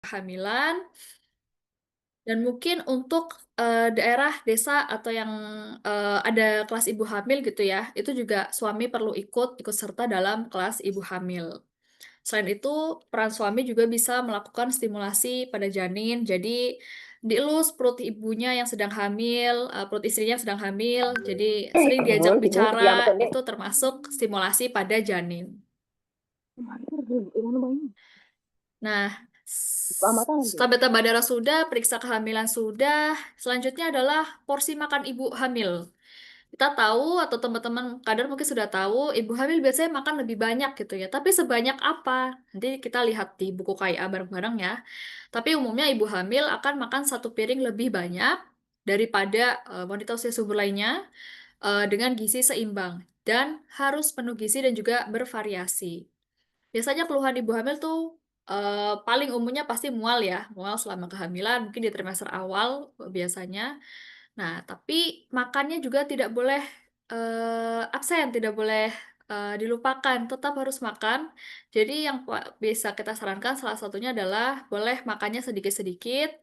kehamilan. Dan mungkin untuk daerah desa atau yang ada kelas ibu hamil gitu ya, itu juga suami perlu ikut serta dalam kelas ibu hamil. Selain itu, peran suami juga bisa melakukan stimulasi pada janin. Jadi dielus perut ibunya yang sedang hamil, perut istrinya yang sedang hamil. Jadi sering diajak bicara, itu termasuk stimulasi pada janin. Nah, tabeta darah sudah, periksa kehamilan sudah. Selanjutnya adalah porsi makan ibu hamil. Kita tahu atau teman-teman kadar mungkin sudah tahu, ibu hamil biasanya makan lebih banyak gitu ya. Tapi sebanyak apa? Nanti kita lihat di buku KIA bareng-bareng ya. Tapi umumnya ibu hamil akan makan satu piring lebih banyak daripada wanita usia subur lainnya dengan gizi seimbang dan harus penuh gizi dan juga bervariasi. Biasanya keluhan ibu hamil tuh paling umumnya pasti mual ya, mual selama kehamilan, mungkin di trimester awal biasanya. Nah, tapi makannya juga tidak boleh absen, tidak boleh dilupakan, tetap harus makan. Jadi yang bisa kita sarankan salah satunya adalah boleh makannya sedikit-sedikit,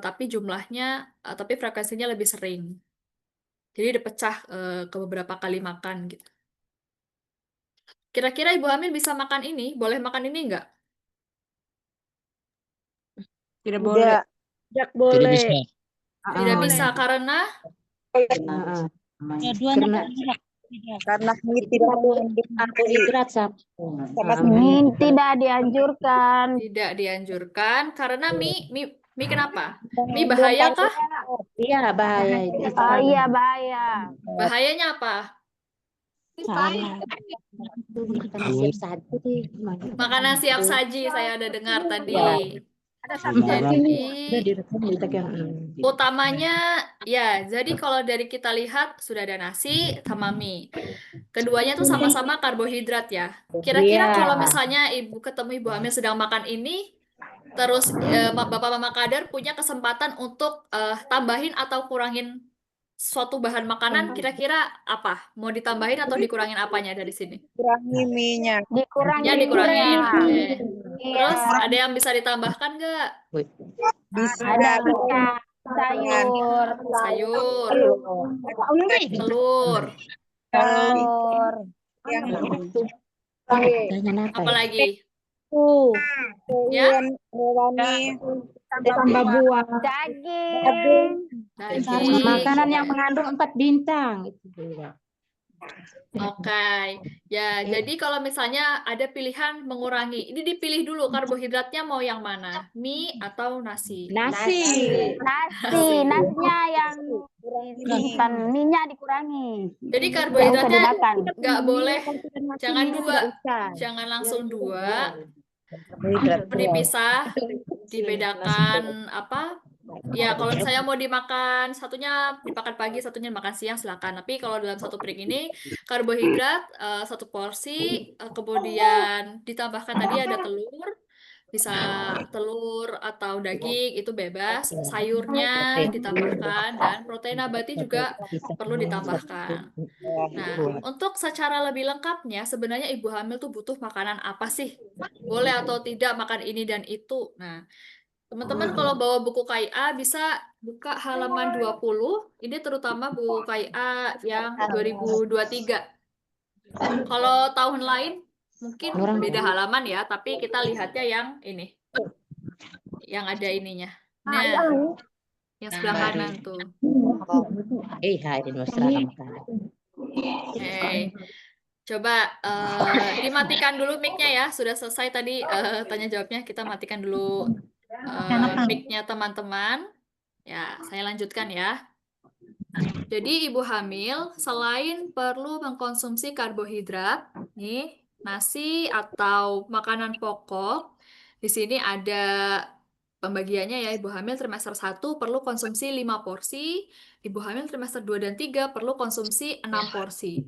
tapi jumlahnya, tapi frekuensinya lebih sering. Jadi dipecah ke beberapa kali makan gitu. Kira-kira ibu hamil bisa makan ini? Boleh makan ini nggak? Tidak boleh. Tidak Tidak boleh. bisa. Tidak bisa karena Karena Karena tidak mengandung karbohidrat tidak dianjurkan. tidak dianjurkan. Karena mie kenapa? Mie bahaya kah? iya bahaya itu. Oh iya bahaya. Bahayanya apa? Salah. Itu makan siap saji. Makanan siap saji saya ada dengar tadi. Ada satu lagi nih. Udah Jadi direkam kita yang utamanya ya, jadi kalau dari kita lihat sudah ada nasi sama mie. Keduanya tuh sama-sama karbohidrat ya. Kira-kira Iya. kalau misalnya ibu ketemu ibu hamil sedang makan ini, terus bapak mama kadar punya kesempatan untuk tambahin atau kurangin suatu bahan makanan, kira-kira apa? Mau ditambahin atau dikurangin apanya dari sini? Kurangi mie-nya. Ya dikurangin, oke. Iya. Terus ada yang bisa ditambahkan nggak? Bisa Sayur, telur, telur. Yang apalagi? Ya, hewani Tambah buah. daging. daging. Makanan yang mengandung 4 bintang itu juga. Oke, ya jadi kalau misalnya ada pilihan mengurangi, ini dipilih dulu karbohidratnya mau yang mana, mie atau nasi? Nasi. Nasinya yang bukan minyak dikurangi. Jadi Nggak usah karbohidratnya dimakan. nggak boleh, jangan dua, jangan langsung dua, dipisah, dibedakan apa? Ya kalau misalnya mau dimakan satunya dimakan pagi, satunya dimakan siang silakan. Tapi kalau dalam satu piring ini karbohidrat satu porsi, kemudian ditambahkan tadi ada telur, bisa telur atau daging itu bebas, sayurnya ditambahkan dan protein nabati juga perlu ditambahkan. Nah, untuk secara lebih lengkapnya, sebenarnya ibu hamil tuh butuh makanan apa sih? Boleh atau tidak makan ini dan itu. Nah, teman-teman kalau bawa buku KIA bisa buka halaman 20. Ini terutama buku KIA yang 2023. Kalau tahun lain mungkin beda halaman ya, tapi kita lihatnya yang ini. Yang ada ininya. Nah, yang sebelah kanan tuh. Hai demonstrasi makanan. Oke. Coba dimatikan dulu mic-nya ya. Sudah selesai tadi tanya jawabnya. Kita matikan dulu mic-nya teman-teman. Ya, saya lanjutkan ya. Jadi ibu hamil selain perlu mengkonsumsi karbohidrat, nih nasi atau makanan pokok, di sini ada pembagiannya ya. Ibu hamil trimester 1 perlu konsumsi 5 porsi, ibu hamil trimester 2 dan 3 perlu konsumsi 6 porsi.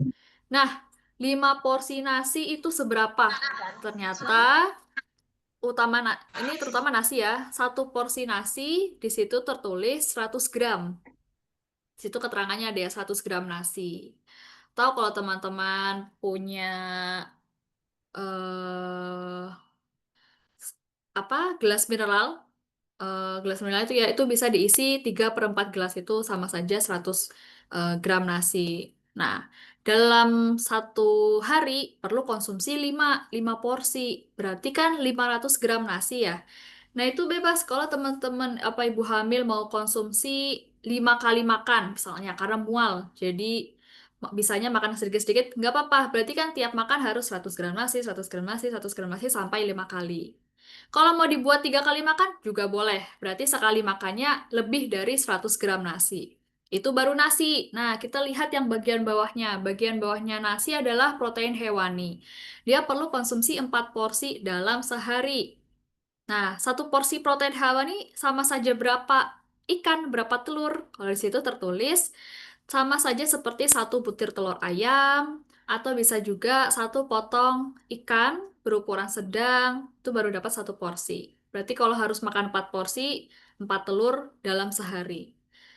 Nah, 5 porsi nasi itu seberapa? Ternyata ini terutama nasi ya. Satu porsi nasi di situ tertulis 100 gram. Di situ keterangannya ada ya 100 gram nasi. Tahu kalau teman-teman punya eh gelas mineral. Gelas mineral itu ya itu bisa diisi 3/4 gelas itu sama saja 100 gram nasi. Nah, dalam satu hari perlu konsumsi 5 porsi. Berarti kan 500 gram nasi ya. Nah, itu bebas kalau teman-teman apa ibu hamil mau konsumsi 5 kali makan misalnya karena mual. Jadi bisanya makan sedikit-sedikit nggak apa-apa. Berarti kan tiap makan harus 100 gram nasi, 100 gram nasi, 100 gram nasi sampai 5 kali. Kalau mau dibuat 3 kali makan juga boleh. Berarti sekali makannya lebih dari 100 gram nasi. Itu baru nasi. Nah, kita lihat yang bagian bawahnya. Bagian bawahnya nasi adalah protein hewani. Dia perlu konsumsi 4 porsi dalam sehari. Nah, satu porsi protein hewani sama saja berapa ikan, berapa telur. Kalau di situ tertulis sama saja seperti satu butir telur ayam, atau bisa juga satu potong ikan berukuran sedang, itu baru dapat satu porsi. Berarti kalau harus makan 4 porsi, 4 telur dalam sehari.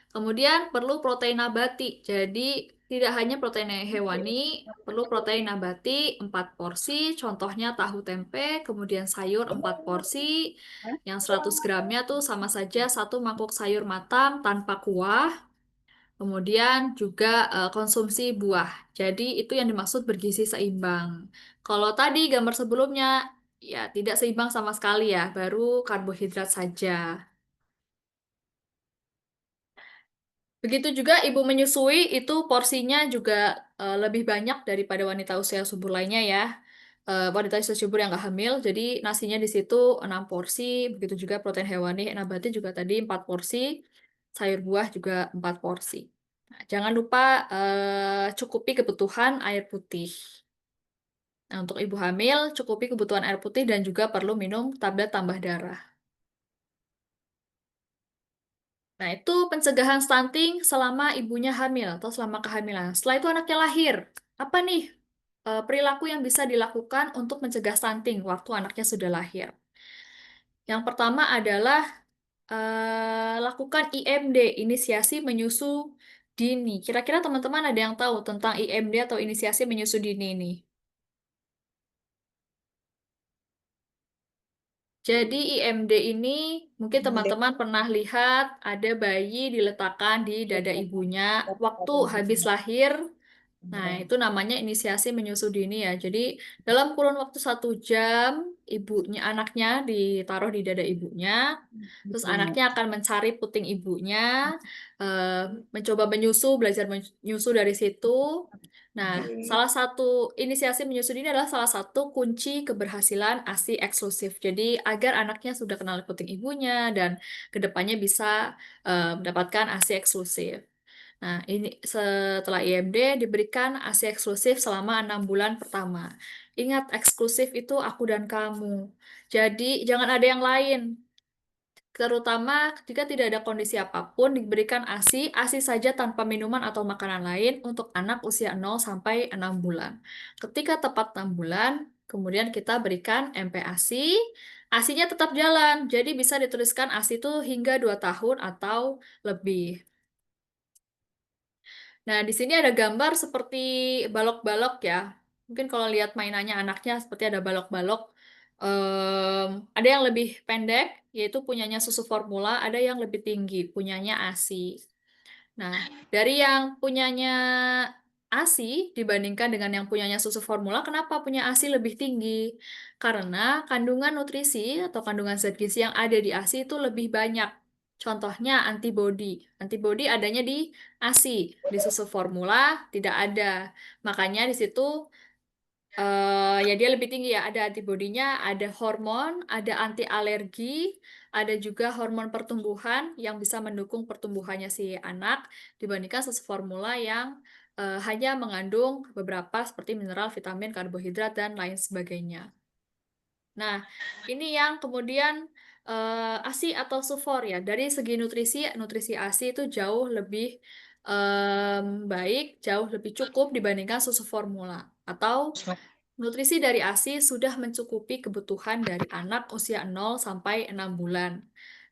Kemudian perlu protein nabati. Jadi tidak hanya protein hewani, perlu protein nabati 4 porsi, contohnya tahu tempe, kemudian sayur 4 porsi, yang 100 gramnya tuh sama saja satu mangkuk sayur matang tanpa kuah, kemudian juga konsumsi buah. Jadi itu yang dimaksud bergizi seimbang. Kalau tadi gambar sebelumnya, ya tidak seimbang sama sekali ya, baru karbohidrat saja. Begitu juga ibu menyusui itu porsinya juga lebih banyak daripada wanita usia subur lainnya ya. Wanita usia subur yang nggak hamil, jadi nasinya di situ 6 porsi, begitu juga protein hewani, nabati juga tadi 4 porsi, sayur buah juga 4 porsi. Nah, jangan lupa cukupi kebutuhan air putih. Nah, untuk ibu hamil, cukupi kebutuhan air putih dan juga perlu minum tablet tambah darah. Nah, itu pencegahan stunting selama ibunya hamil atau selama kehamilan. Setelah itu anaknya lahir. Apa nih perilaku yang bisa dilakukan untuk mencegah stunting waktu anaknya sudah lahir? Yang pertama adalah lakukan IMD, inisiasi menyusu dini. Kira-kira teman-teman ada yang tahu tentang IMD atau inisiasi menyusu dini ini? Jadi IMD ini mungkin teman-teman pernah lihat ada bayi diletakkan di dada ibunya waktu habis lahir. Nah, itu namanya inisiasi menyusu dini ya. Jadi dalam kurun waktu 1 jam, anaknya ditaruh di dada ibunya, terus anaknya akan mencari puting ibunya, eh, mencoba menyusu, belajar menyusu dari situ. Nah, salah satu inisiasi menyusu dini adalah salah satu kunci keberhasilan ASI eksklusif. Jadi agar anaknya sudah kenal puting ibunya dan kedepannya bisa mendapatkan ASI eksklusif. Nah, ini setelah IMD diberikan ASI eksklusif selama 6 bulan pertama. Ingat, eksklusif itu aku dan kamu. Jadi, jangan ada yang lain. Terutama jika tidak ada kondisi apapun, diberikan ASI saja tanpa minuman atau makanan lain untuk anak usia 0 sampai 6 bulan. Ketika tepat 6 bulan, kemudian kita berikan MPASI, ASInya tetap jalan. Jadi bisa dituliskan ASI itu hingga 2 tahun atau lebih. Nah, di sini ada gambar seperti balok-balok ya. Mungkin kalau lihat mainannya anaknya seperti ada balok-balok. Ada yang lebih pendek, yaitu punyanya susu formula, ada yang lebih tinggi, punyanya ASI. Nah, dari yang punyanya ASI dibandingkan dengan yang punyanya susu formula, kenapa punya ASI lebih tinggi? Karena kandungan nutrisi atau kandungan zat gizi yang ada di ASI itu lebih banyak. Contohnya antibodi. Antibodi adanya di ASI, di susu formula tidak ada. Makanya di situ ya dia lebih tinggi ya. Ada antibodinya, ada hormon, ada anti alergi, ada juga hormon pertumbuhan yang bisa mendukung pertumbuhannya si anak dibandingkan susu formula yang hanya mengandung beberapa seperti mineral, vitamin, karbohidrat dan lain sebagainya. Nah, ini yang kemudian ASI atau sufor ya. Dari segi nutrisi, nutrisi ASI itu jauh lebih baik, jauh lebih cukup dibandingkan susu formula. Atau nutrisi dari ASI sudah mencukupi kebutuhan dari anak usia 0 sampai 6 bulan.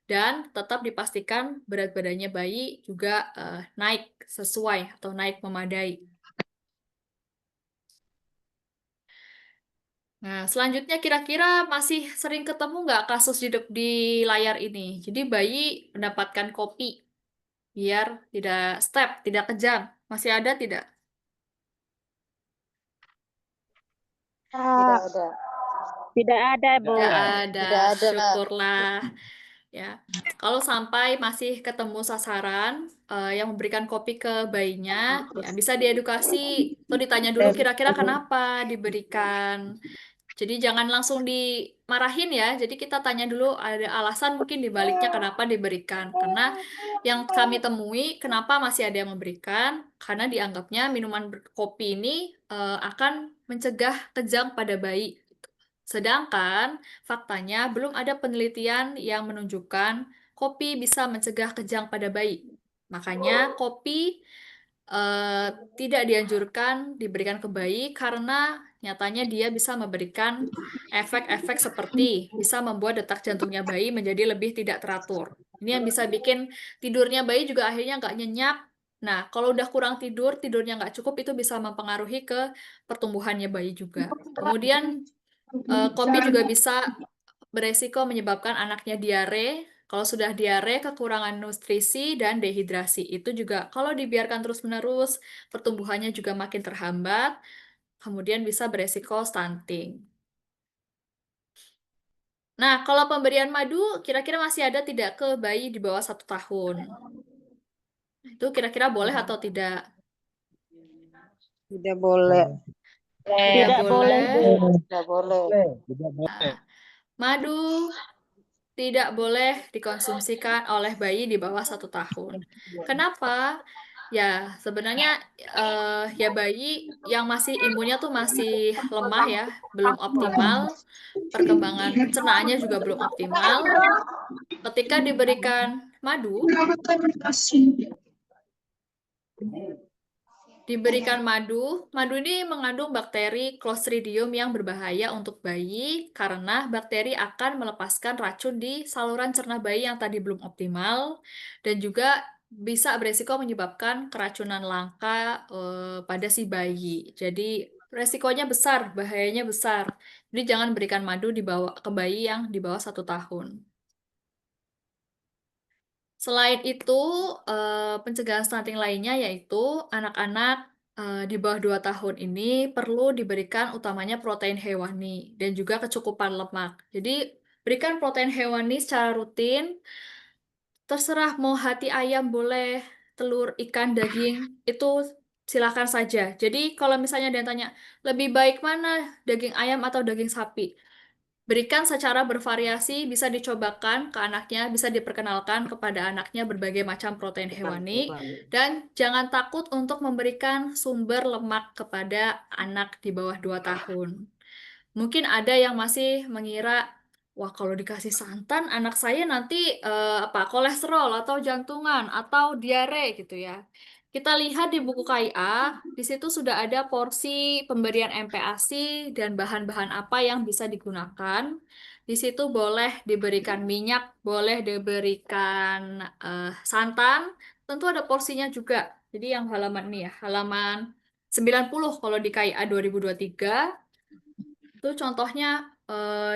Dan tetap dipastikan berat badannya bayi juga naik sesuai atau naik memadai. Nah, selanjutnya kira-kira masih sering ketemu nggak kasus di layar ini? Jadi bayi mendapatkan kopi biar tidak step, tidak kejang. Masih ada tidak? Tidak ada. Tidak ada, Bu. Tidak ada. Tidak ada. Syukurlah. Ya, kalau sampai masih ketemu sasaran yang memberikan kopi ke bayinya, ya bisa diedukasi atau ditanya dulu kira-kira kenapa diberikan. Jadi jangan langsung dimarahin ya. Jadi kita tanya dulu ada alasan mungkin di baliknya kenapa diberikan. Karena yang kami temui kenapa masih ada yang memberikan, karena dianggapnya minuman kopi ini akan mencegah kejang pada bayi. Sedangkan faktanya belum ada penelitian yang menunjukkan kopi bisa mencegah kejang pada bayi. Makanya kopi eh, tidak dianjurkan diberikan ke bayi karena nyatanya dia bisa memberikan efek-efek seperti bisa membuat detak jantungnya bayi menjadi lebih tidak teratur. Ini yang bisa bikin tidurnya bayi juga akhirnya nggak nyenyak. Nah, kalau udah kurang tidur, tidurnya nggak cukup, itu bisa mempengaruhi ke pertumbuhannya bayi juga. Kemudian kopi juga bisa beresiko menyebabkan anaknya diare. Kalau sudah diare, kekurangan nutrisi dan dehidrasi. Itu juga kalau dibiarkan terus-menerus, pertumbuhannya juga makin terhambat, kemudian bisa beresiko stunting. Nah, kalau pemberian madu, kira-kira masih ada tidak ke bayi di bawah 1 tahun? Itu kira-kira boleh atau tidak? Tidak boleh. Tidak boleh. Tidak boleh. Nah, madu tidak boleh dikonsumsikan oleh bayi di bawah 1 tahun. Kenapa? Ya, sebenarnya ya bayi yang masih imunnya tuh masih lemah ya, belum optimal, perkembangan pencernaannya juga belum optimal. Ketika diberikan madu, madu ini mengandung bakteri Clostridium yang berbahaya untuk bayi karena bakteri akan melepaskan racun di saluran cerna bayi yang tadi belum optimal dan juga bisa beresiko menyebabkan keracunan langka pada si bayi. Jadi resikonya besar, bahayanya besar. Jadi jangan berikan madu ke bayi yang di bawah 1 tahun. Selain itu, pencegahan stunting lainnya yaitu anak-anak di bawah 2 tahun ini perlu diberikan utamanya protein hewani dan juga kecukupan lemak. Jadi, berikan protein hewani secara rutin, terserah mau hati ayam boleh, telur, ikan, daging, itu silakan saja. Jadi, kalau misalnya dia tanya, lebih baik mana daging ayam atau daging sapi? Berikan secara bervariasi, bisa dicobakan ke anaknya, bisa diperkenalkan kepada anaknya berbagai macam protein hewani, dan jangan takut untuk memberikan sumber lemak kepada anak di bawah 2 tahun. Mungkin ada yang masih mengira, wah kalau dikasih santan, anak saya nanti kolesterol atau jantungan atau diare gitu ya. Kita lihat di buku KIA, di situ sudah ada porsi pemberian MPASI dan bahan-bahan apa yang bisa digunakan. Di situ boleh diberikan minyak, boleh diberikan santan, tentu ada porsinya juga. Jadi yang halaman ini ya, halaman 90 kalau di KIA 2023, itu contohnya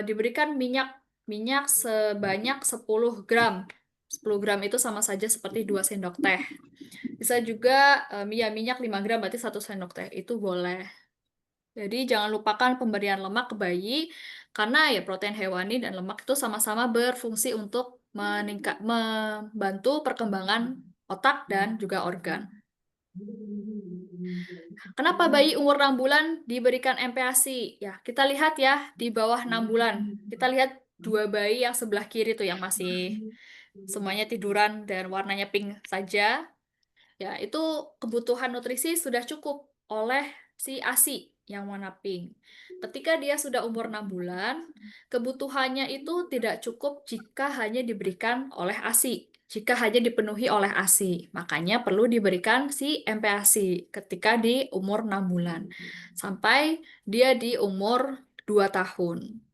diberikan minyak sebanyak 10 gram. 10 gram itu sama saja seperti 2 sendok teh. Bisa juga minyak 5 gram berarti 1 sendok teh. Itu boleh. Jadi jangan lupakan pemberian lemak ke bayi karena ya protein hewani dan lemak itu sama-sama berfungsi untuk membantu perkembangan otak dan juga organ. Kenapa bayi umur 6 bulan diberikan MPASI? Ya, kita lihat ya di bawah 6 bulan. Kita lihat dua bayi yang sebelah kiri tuh yang masih semuanya tiduran dan warnanya pink saja. Ya, itu kebutuhan nutrisi sudah cukup oleh si ASI yang warna pink. Ketika dia sudah umur 6 bulan, kebutuhannya itu tidak cukup jika hanya diberikan oleh ASI. Jika hanya dipenuhi oleh ASI, makanya perlu diberikan si MPASI ketika di umur 6 bulan. Sampai dia di umur 2 tahun.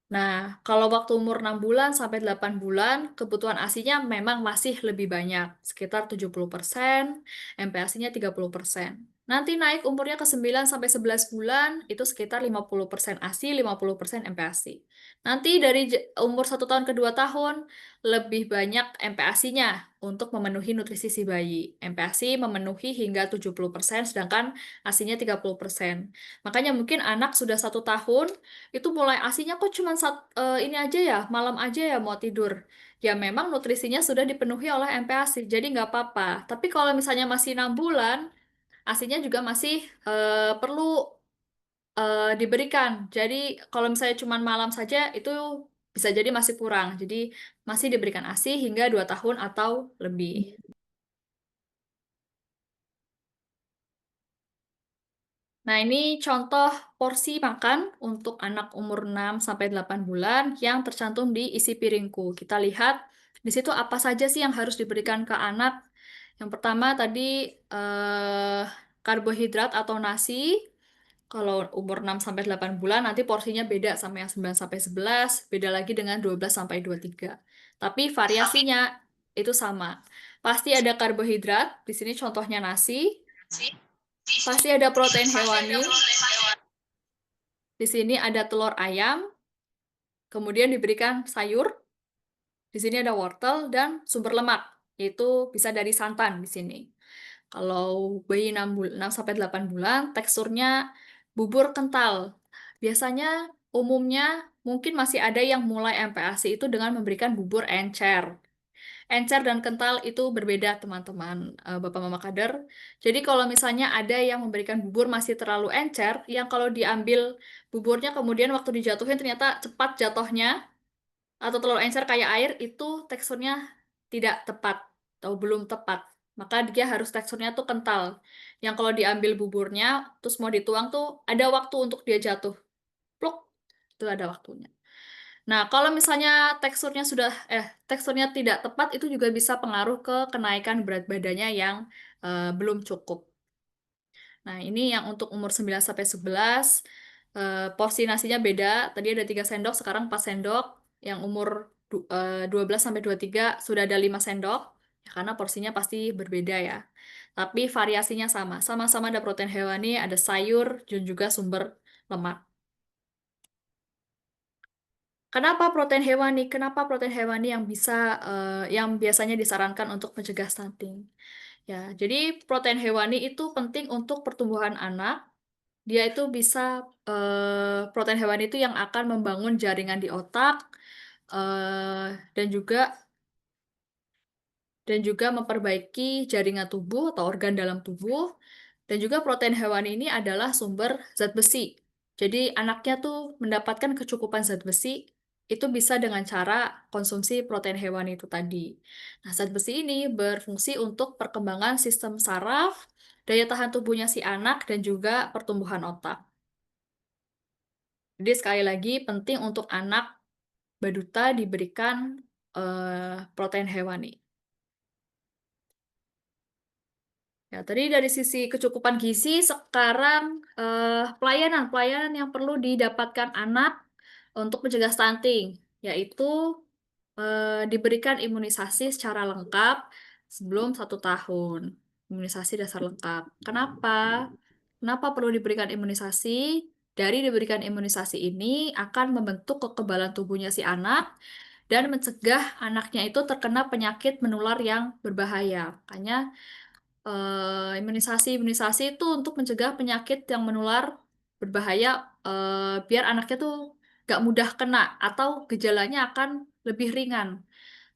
Nah, kalau waktu umur 6 bulan sampai 8 bulan, kebutuhan ASINya memang masih lebih banyak, sekitar 70%, MPASI-nya 30%. Nanti naik umurnya ke 9 sampai 11 bulan, itu sekitar 50% ASI, 50% MPASI. Nanti dari umur 1 tahun ke 2 tahun, lebih banyak MPASI-nya untuk memenuhi nutrisi si bayi. MPASI memenuhi hingga 70%, sedangkan ASI-nya 30%. Makanya mungkin anak sudah 1 tahun, itu mulai ASI-nya kok cuma ini aja ya, malam aja ya mau tidur. Ya memang nutrisinya sudah dipenuhi oleh MPASI, jadi nggak apa-apa. Tapi kalau misalnya masih 6 bulan, ASINya juga masih perlu diberikan. Jadi kalau misalnya cuma malam saja itu bisa jadi masih kurang. Jadi masih diberikan ASI hingga 2 tahun atau lebih. Nah, ini contoh porsi makan untuk anak umur 6 sampai 8 bulan yang tercantum di isi piringku. Kita lihat di situ apa saja sih yang harus diberikan ke anak. Yang pertama tadi karbohidrat atau nasi. Kalau umur 6 sampai 8 bulan nanti porsinya beda sama yang 9 sampai 11, beda lagi dengan 12 sampai 23. Tapi variasinya itu sama. Pasti ada karbohidrat, di sini contohnya nasi. Pasti ada protein hewani. Di sini ada telur ayam. Kemudian diberikan sayur. Di sini ada wortel dan sumber lemak, yaitu bisa dari santan di sini. Kalau bayi 6 sampai 8 bulan, teksturnya bubur kental. Biasanya umumnya mungkin masih ada yang mulai MPASI itu dengan memberikan bubur encer. Encer dan kental itu berbeda, teman-teman, Bapak Mama Kader. Jadi kalau misalnya ada yang memberikan bubur masih terlalu encer, yang kalau diambil buburnya kemudian waktu dijatuhin ternyata cepat jatuhnya, atau telur encer kayak air, itu teksturnya tidak tepat atau belum tepat. Maka dia harus teksturnya tuh kental. Yang kalau diambil buburnya, terus mau dituang tuh ada waktu untuk dia jatuh. Pluk, itu ada waktunya. Nah, kalau misalnya teksturnya tidak tepat, itu juga bisa pengaruh ke kenaikan berat badannya yang belum cukup. Nah, ini yang untuk umur 9 sampai 11, porsi nasinya beda. Tadi ada 3 sendok, sekarang 4 sendok. Yang umur 12 sampai 23 sudah ada 5 sendok. Ya, karena porsinya pasti berbeda ya. Tapi variasinya sama. Sama-sama ada protein hewani, ada sayur, dan juga sumber lemak. Kenapa protein hewani? Kenapa protein hewani yang biasanya disarankan untuk mencegah stunting? Ya, jadi protein hewani itu penting untuk pertumbuhan anak. Dia itu bisa protein hewani itu yang akan membangun jaringan di otak dan juga memperbaiki jaringan tubuh atau organ dalam tubuh. Dan juga protein hewani ini adalah sumber zat besi. Jadi anaknya tuh mendapatkan kecukupan zat besi itu bisa dengan cara konsumsi protein hewani itu tadi. Nah, zat besi ini berfungsi untuk perkembangan sistem saraf, daya tahan tubuhnya si anak, dan juga pertumbuhan otak. Jadi sekali lagi penting untuk anak baduta diberikan protein hewani. Ya, tadi dari sisi kecukupan gizi, sekarang pelayanan yang perlu didapatkan anak untuk mencegah stunting, yaitu diberikan imunisasi secara lengkap sebelum 1 tahun. Imunisasi dasar lengkap. Kenapa? Kenapa perlu diberikan imunisasi? Dari diberikan imunisasi ini akan membentuk kekebalan tubuhnya si anak dan mencegah anaknya itu terkena penyakit menular yang berbahaya. Makanya imunisasi itu untuk mencegah penyakit yang menular berbahaya, biar anaknya tuh gak mudah kena atau gejalanya akan lebih ringan.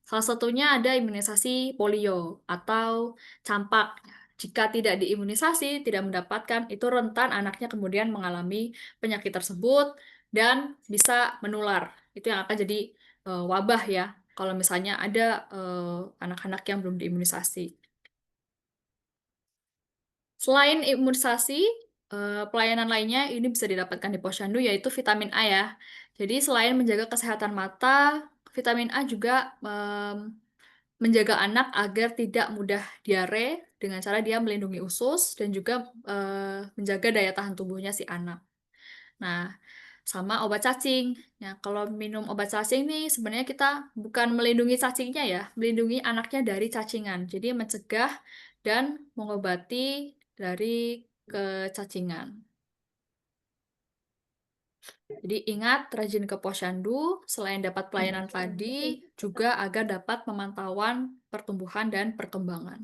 Salah satunya ada imunisasi polio atau campak. Jika tidak diimunisasi, tidak mendapatkan, itu rentan anaknya kemudian mengalami penyakit tersebut dan bisa menular. Itu yang akan jadi wabah ya, kalau misalnya ada anak-anak yang belum diimunisasi. Selain imunisasi, pelayanan lainnya ini bisa didapatkan di posyandu, yaitu vitamin A ya. Jadi selain menjaga kesehatan mata, vitamin A juga menjaga anak agar tidak mudah diare dengan cara dia melindungi usus dan juga menjaga daya tahan tubuhnya si anak. Nah, sama obat cacing. Nah, kalau minum obat cacing nih sebenarnya kita bukan melindungi cacingnya ya, melindungi anaknya dari cacingan. Jadi mencegah dan mengobati dari kecacingan. Jadi ingat, rajin ke posyandu, selain dapat pelayanan tadi, juga agar dapat pemantauan pertumbuhan dan perkembangan.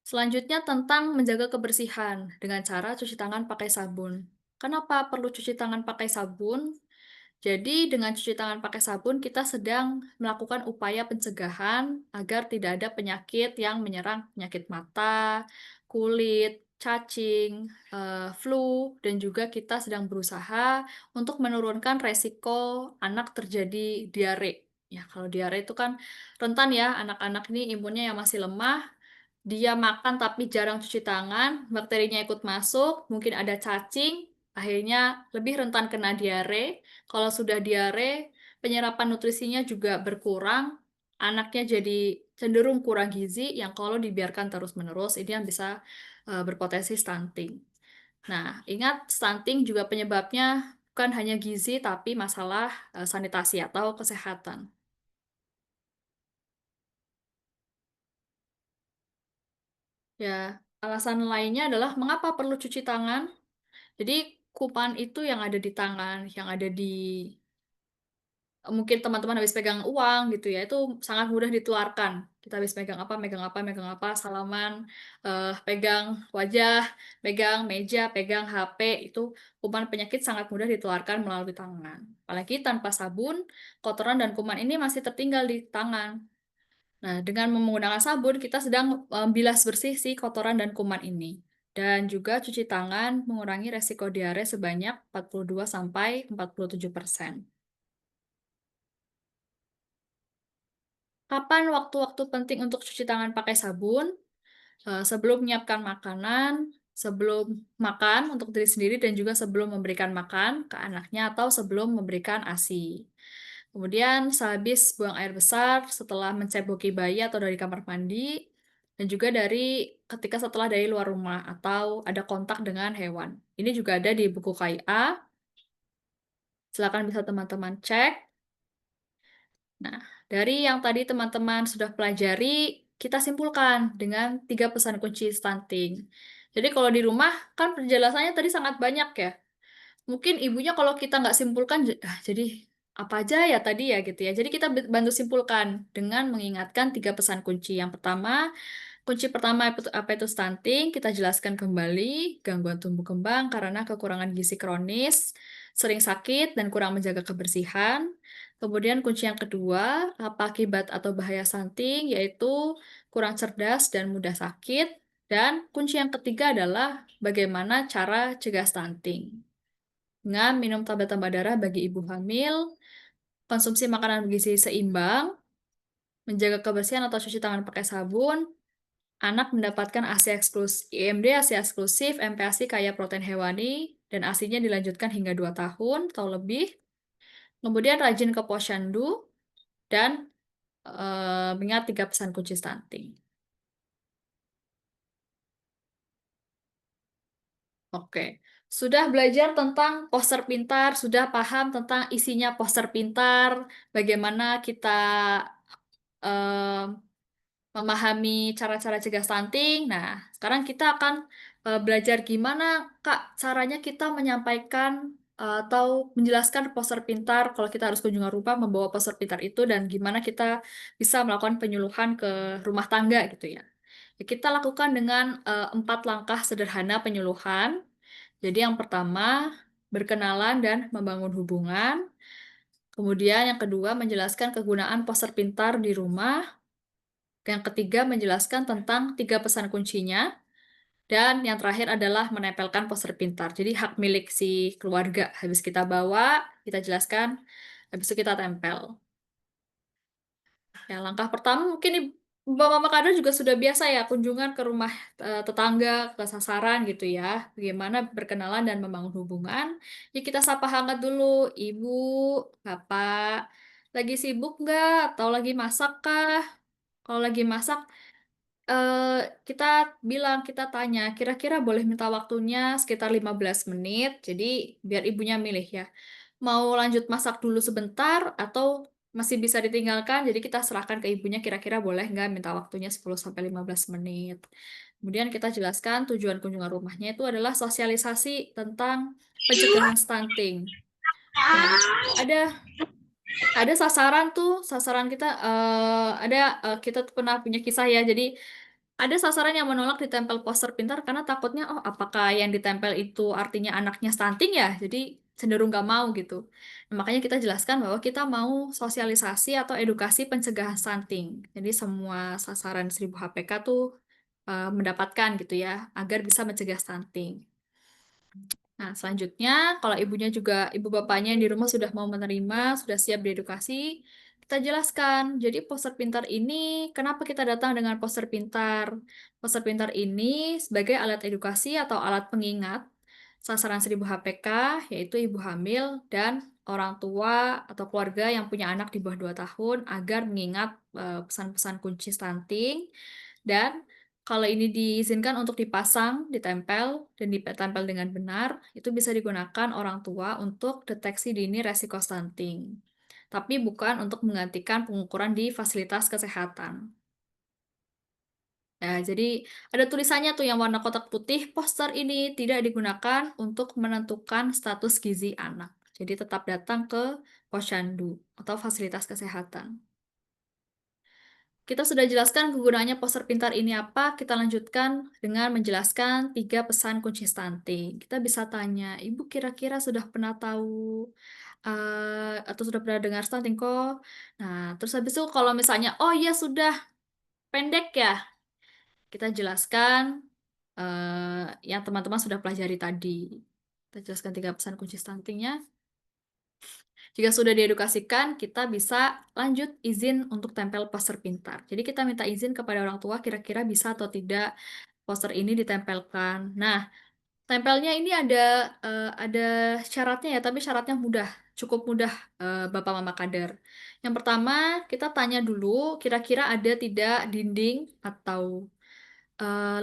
Selanjutnya tentang menjaga kebersihan dengan cara cuci tangan pakai sabun. Kenapa perlu cuci tangan pakai sabun? Jadi dengan cuci tangan pakai sabun kita sedang melakukan upaya pencegahan agar tidak ada penyakit yang menyerang penyakit mata, kulit, cacing, flu, dan juga kita sedang berusaha untuk menurunkan resiko anak terjadi diare. Ya, kalau diare itu kan rentan ya, anak-anak ini imunnya yang masih lemah, dia makan tapi jarang cuci tangan, bakterinya ikut masuk, mungkin ada cacing, akhirnya lebih rentan kena diare. Kalau sudah diare, penyerapan nutrisinya juga berkurang, anaknya jadi cenderung kurang gizi, yang kalau dibiarkan terus-menerus, ini yang bisa berpotensi stunting. Nah, ingat, stunting juga penyebabnya bukan hanya gizi, tapi masalah sanitasi atau kesehatan. Ya, alasan lainnya adalah mengapa perlu cuci tangan. Jadi kuman itu yang ada di tangan, yang ada di mungkin teman-teman habis pegang uang gitu ya, itu sangat mudah ditularkan. Kita habis megang apa, salaman, pegang wajah, pegang meja, pegang HP, itu kuman penyakit sangat mudah ditularkan melalui tangan. Apalagi tanpa sabun, kotoran dan kuman ini masih tertinggal di tangan. Nah, dengan menggunakan sabun, kita sedang bilas bersih si kotoran dan kuman ini. Dan juga cuci tangan mengurangi resiko diare sebanyak 42-47%. Kapan waktu-waktu penting untuk cuci tangan pakai sabun? Sebelum menyiapkan makanan, sebelum makan untuk diri sendiri, dan juga sebelum memberikan makan ke anaknya atau sebelum memberikan ASI. Kemudian sehabis buang air besar, setelah menceboki bayi atau dari kamar mandi, dan juga dari ketika setelah dari luar rumah atau ada kontak dengan hewan. Ini juga ada di buku KIA. Silakan bisa teman-teman cek. Nah, dari yang tadi teman-teman sudah pelajari, kita simpulkan dengan 3 pesan kunci stunting. Jadi kalau di rumah, kan penjelasannya tadi sangat banyak ya. Mungkin ibunya kalau kita nggak simpulkan, jadi apa aja ya tadi ya gitu ya. Jadi kita bantu simpulkan dengan mengingatkan 3 pesan kunci. Yang pertama, kunci pertama apa itu stunting? Kita jelaskan kembali, gangguan tumbuh kembang karena kekurangan gizi kronis, sering sakit, dan kurang menjaga kebersihan. Kemudian kunci yang kedua, apa akibat atau bahaya stunting, yaitu kurang cerdas dan mudah sakit. Dan kunci yang ketiga adalah bagaimana cara cegah stunting. Dengan minum tablet tambah darah bagi ibu hamil, konsumsi makanan bergizi seimbang, menjaga kebersihan atau cuci tangan pakai sabun, anak mendapatkan ASI eksklusif, IMD ASI eksklusif, MPASI kaya protein hewani, dan ASINya dilanjutkan hingga 2 tahun atau lebih. Kemudian rajin ke posyandu, dan ingat 3 pesan kunci stunting. Oke, sudah belajar tentang poster pintar, sudah paham tentang isinya poster pintar, bagaimana kita memahami cara-cara cegah stunting. Nah, sekarang kita akan belajar gimana, Kak, caranya kita menyampaikan atau menjelaskan poster pintar kalau kita harus kunjungan rumah membawa poster pintar itu, dan gimana kita bisa melakukan penyuluhan ke rumah tangga gitu ya. Ya, kita lakukan dengan 4 langkah sederhana penyuluhan. Jadi yang pertama, berkenalan dan membangun hubungan. Kemudian yang kedua, menjelaskan kegunaan poster pintar di rumah. Yang ketiga, menjelaskan tentang 3 pesan kuncinya. Dan yang terakhir adalah menempelkan poster pintar. Jadi hak milik si keluarga. Habis kita bawa, kita jelaskan, habis itu kita tempel. Ya, langkah pertama mungkin Mbak Mama Kader juga sudah biasa ya kunjungan ke rumah tetangga, ke sasaran gitu ya. Bagaimana berkenalan dan membangun hubungan. Ya kita sapa hangat dulu, Ibu, Bapak, lagi sibuk nggak? Atau lagi masak kah? Kalau lagi masak, eh, kita bilang, kita tanya, kira-kira boleh minta waktunya sekitar 15 menit. Jadi biar ibunya milih ya. Mau lanjut masak dulu sebentar atau masih bisa ditinggalkan. Jadi kita serahkan ke ibunya kira-kira boleh nggak minta waktunya 10-15 menit. Kemudian kita jelaskan tujuan kunjungan rumahnya itu adalah sosialisasi tentang pencegahan stunting. Nah, ada sasaran kita kita tuh pernah punya kisah ya. Jadi ada sasaran yang menolak ditempel poster pintar karena takutnya, oh apakah yang ditempel itu artinya anaknya stunting ya? Jadi cenderung nggak mau gitu. Nah, makanya kita jelaskan bahwa kita mau sosialisasi atau edukasi pencegahan stunting. Jadi semua sasaran 1000 HPK tuh mendapatkan gitu ya, agar bisa mencegah stunting. Nah, selanjutnya, kalau ibu bapaknya yang di rumah sudah mau menerima, sudah siap diedukasi, kita jelaskan. Jadi poster pintar ini, kenapa kita datang dengan poster pintar? Poster pintar ini sebagai alat edukasi atau alat pengingat sasaran 1000 HPK, yaitu ibu hamil dan orang tua atau keluarga yang punya anak di bawah 2 tahun agar mengingat pesan-pesan kunci stunting. Dan kalau ini diizinkan untuk dipasang, ditempel, dan ditempel dengan benar, itu bisa digunakan orang tua untuk deteksi dini resiko stunting. Tapi bukan untuk menggantikan pengukuran di fasilitas kesehatan. Nah, jadi ada tulisannya tuh yang warna kotak putih, poster ini tidak digunakan untuk menentukan status gizi anak. Jadi tetap datang ke posyandu atau fasilitas kesehatan. Kita sudah jelaskan kegunaannya poster pintar ini apa, kita lanjutkan dengan menjelaskan 3 pesan kunci stunting. Kita bisa tanya, Ibu kira-kira sudah pernah tahu atau sudah pernah dengar stunting kok? Nah, terus habis itu kalau misalnya, oh iya sudah, pendek ya, kita jelaskan yang teman-teman sudah pelajari tadi. Kita jelaskan 3 pesan kunci stuntingnya. Jika sudah diedukasikan, kita bisa lanjut izin untuk tempel poster pintar. Jadi kita minta izin kepada orang tua kira-kira bisa atau tidak poster ini ditempelkan. Nah, tempelnya ini ada syaratnya ya, tapi syaratnya mudah, cukup mudah Bapak Mama Kader. Yang pertama, kita tanya dulu kira-kira ada tidak dinding atau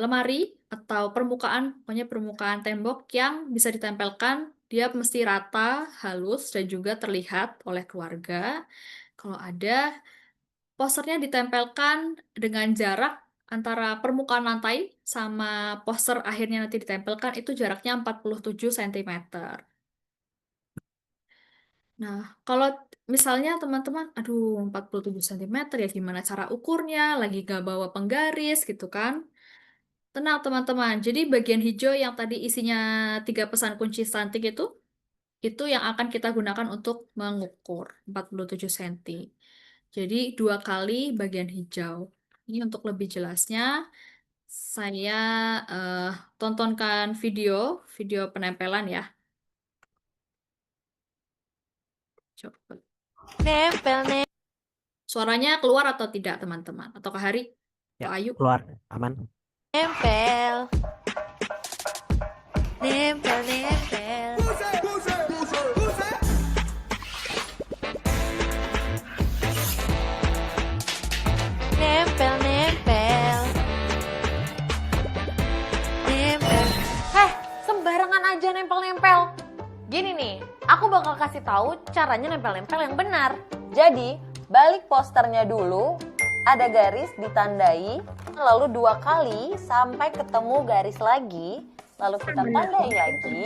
lemari atau pokoknya permukaan tembok yang bisa ditempelkan, dia mesti rata, halus, dan juga terlihat oleh keluarga. Kalau ada, posternya ditempelkan dengan jarak antara permukaan lantai sama poster akhirnya nanti ditempelkan, itu jaraknya 47 cm. Nah, kalau misalnya teman-teman, aduh 47 cm ya gimana cara ukurnya, lagi nggak bawa penggaris gitu kan. Tenang teman-teman, jadi bagian hijau yang tadi isinya 3 pesan kunci stunting itu yang akan kita gunakan untuk mengukur 47 cm. Jadi 2 kali bagian hijau. Ini untuk lebih jelasnya, saya eh, tontonkan video penempelan ya. Coba. Nempel. Suaranya keluar atau tidak teman-teman? Atau Kak Hari? Ya, Atau Ayu? keluar aman. Nempel. Nempel, nempel. Nempel, nempel. Nempel. Heh, sembarangan aja nempel-nempel. Gini nih, aku bakal kasih tahu caranya nempel-nempel yang benar. Jadi, balik posternya dulu, ada garis ditandai, lalu 2 kali sampai ketemu garis lagi, lalu kita tandai lagi,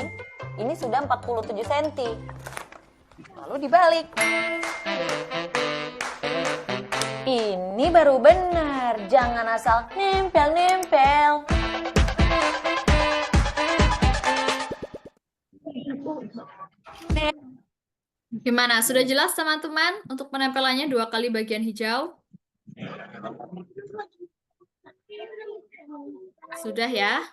ini sudah 47 cm. Lalu dibalik. Ini baru benar, jangan asal nempel-nempel. Gimana? Sudah jelas teman-teman untuk penempelannya 2 kali bagian hijau? Sudah ya?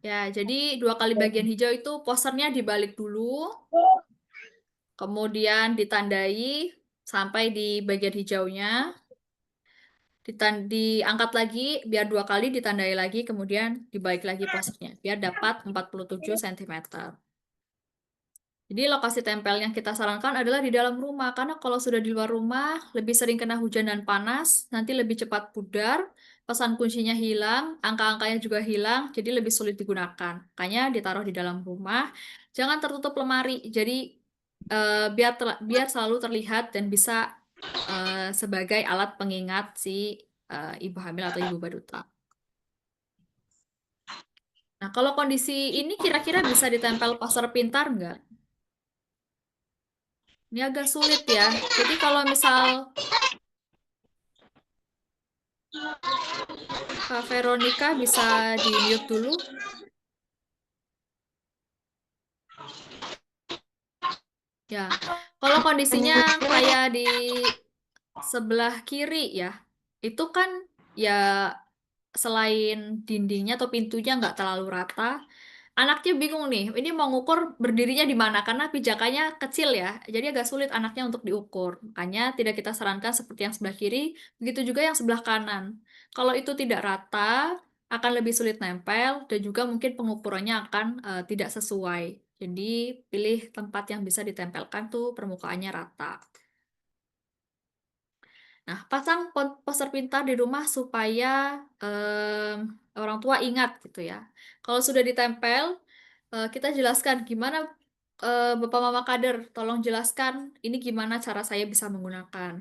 Ya, jadi 2 kali bagian hijau itu posternya dibalik dulu, kemudian ditandai sampai di bagian hijaunya, diangkat lagi biar 2 kali ditandai lagi, kemudian dibalik lagi posternya, biar dapat 47 cm. Jadi lokasi tempel yang kita sarankan adalah di dalam rumah, karena kalau sudah di luar rumah, lebih sering kena hujan dan panas, nanti lebih cepat pudar, pesan kuncinya hilang, angka-angkanya juga hilang, jadi lebih sulit digunakan. Makanya ditaruh di dalam rumah, jangan tertutup lemari, jadi biar selalu terlihat dan bisa sebagai alat pengingat si ibu hamil atau ibu baduta. Nah, kalau kondisi ini kira-kira bisa ditempel poster pintar nggak? Ini agak sulit ya. Jadi kalau misal Kak Veronica bisa di-mute dulu. Ya, kalau kondisinya kayak di sebelah kiri ya, itu kan ya selain dindingnya atau pintunya nggak terlalu rata, anaknya bingung nih, ini mau ngukur berdirinya di mana karena pijakannya kecil ya, jadi agak sulit anaknya untuk diukur. Makanya tidak kita sarankan seperti yang sebelah kiri, begitu juga yang sebelah kanan. Kalau itu tidak rata, akan lebih sulit nempel dan juga mungkin pengukurannya akan tidak sesuai. Jadi pilih tempat yang bisa ditempelkan tuh permukaannya rata. Nah, pasang poster pintar di rumah supaya orang tua ingat gitu ya. Kalau sudah ditempel, kita jelaskan gimana Bapak Mama Kader, tolong jelaskan ini gimana cara saya bisa menggunakan.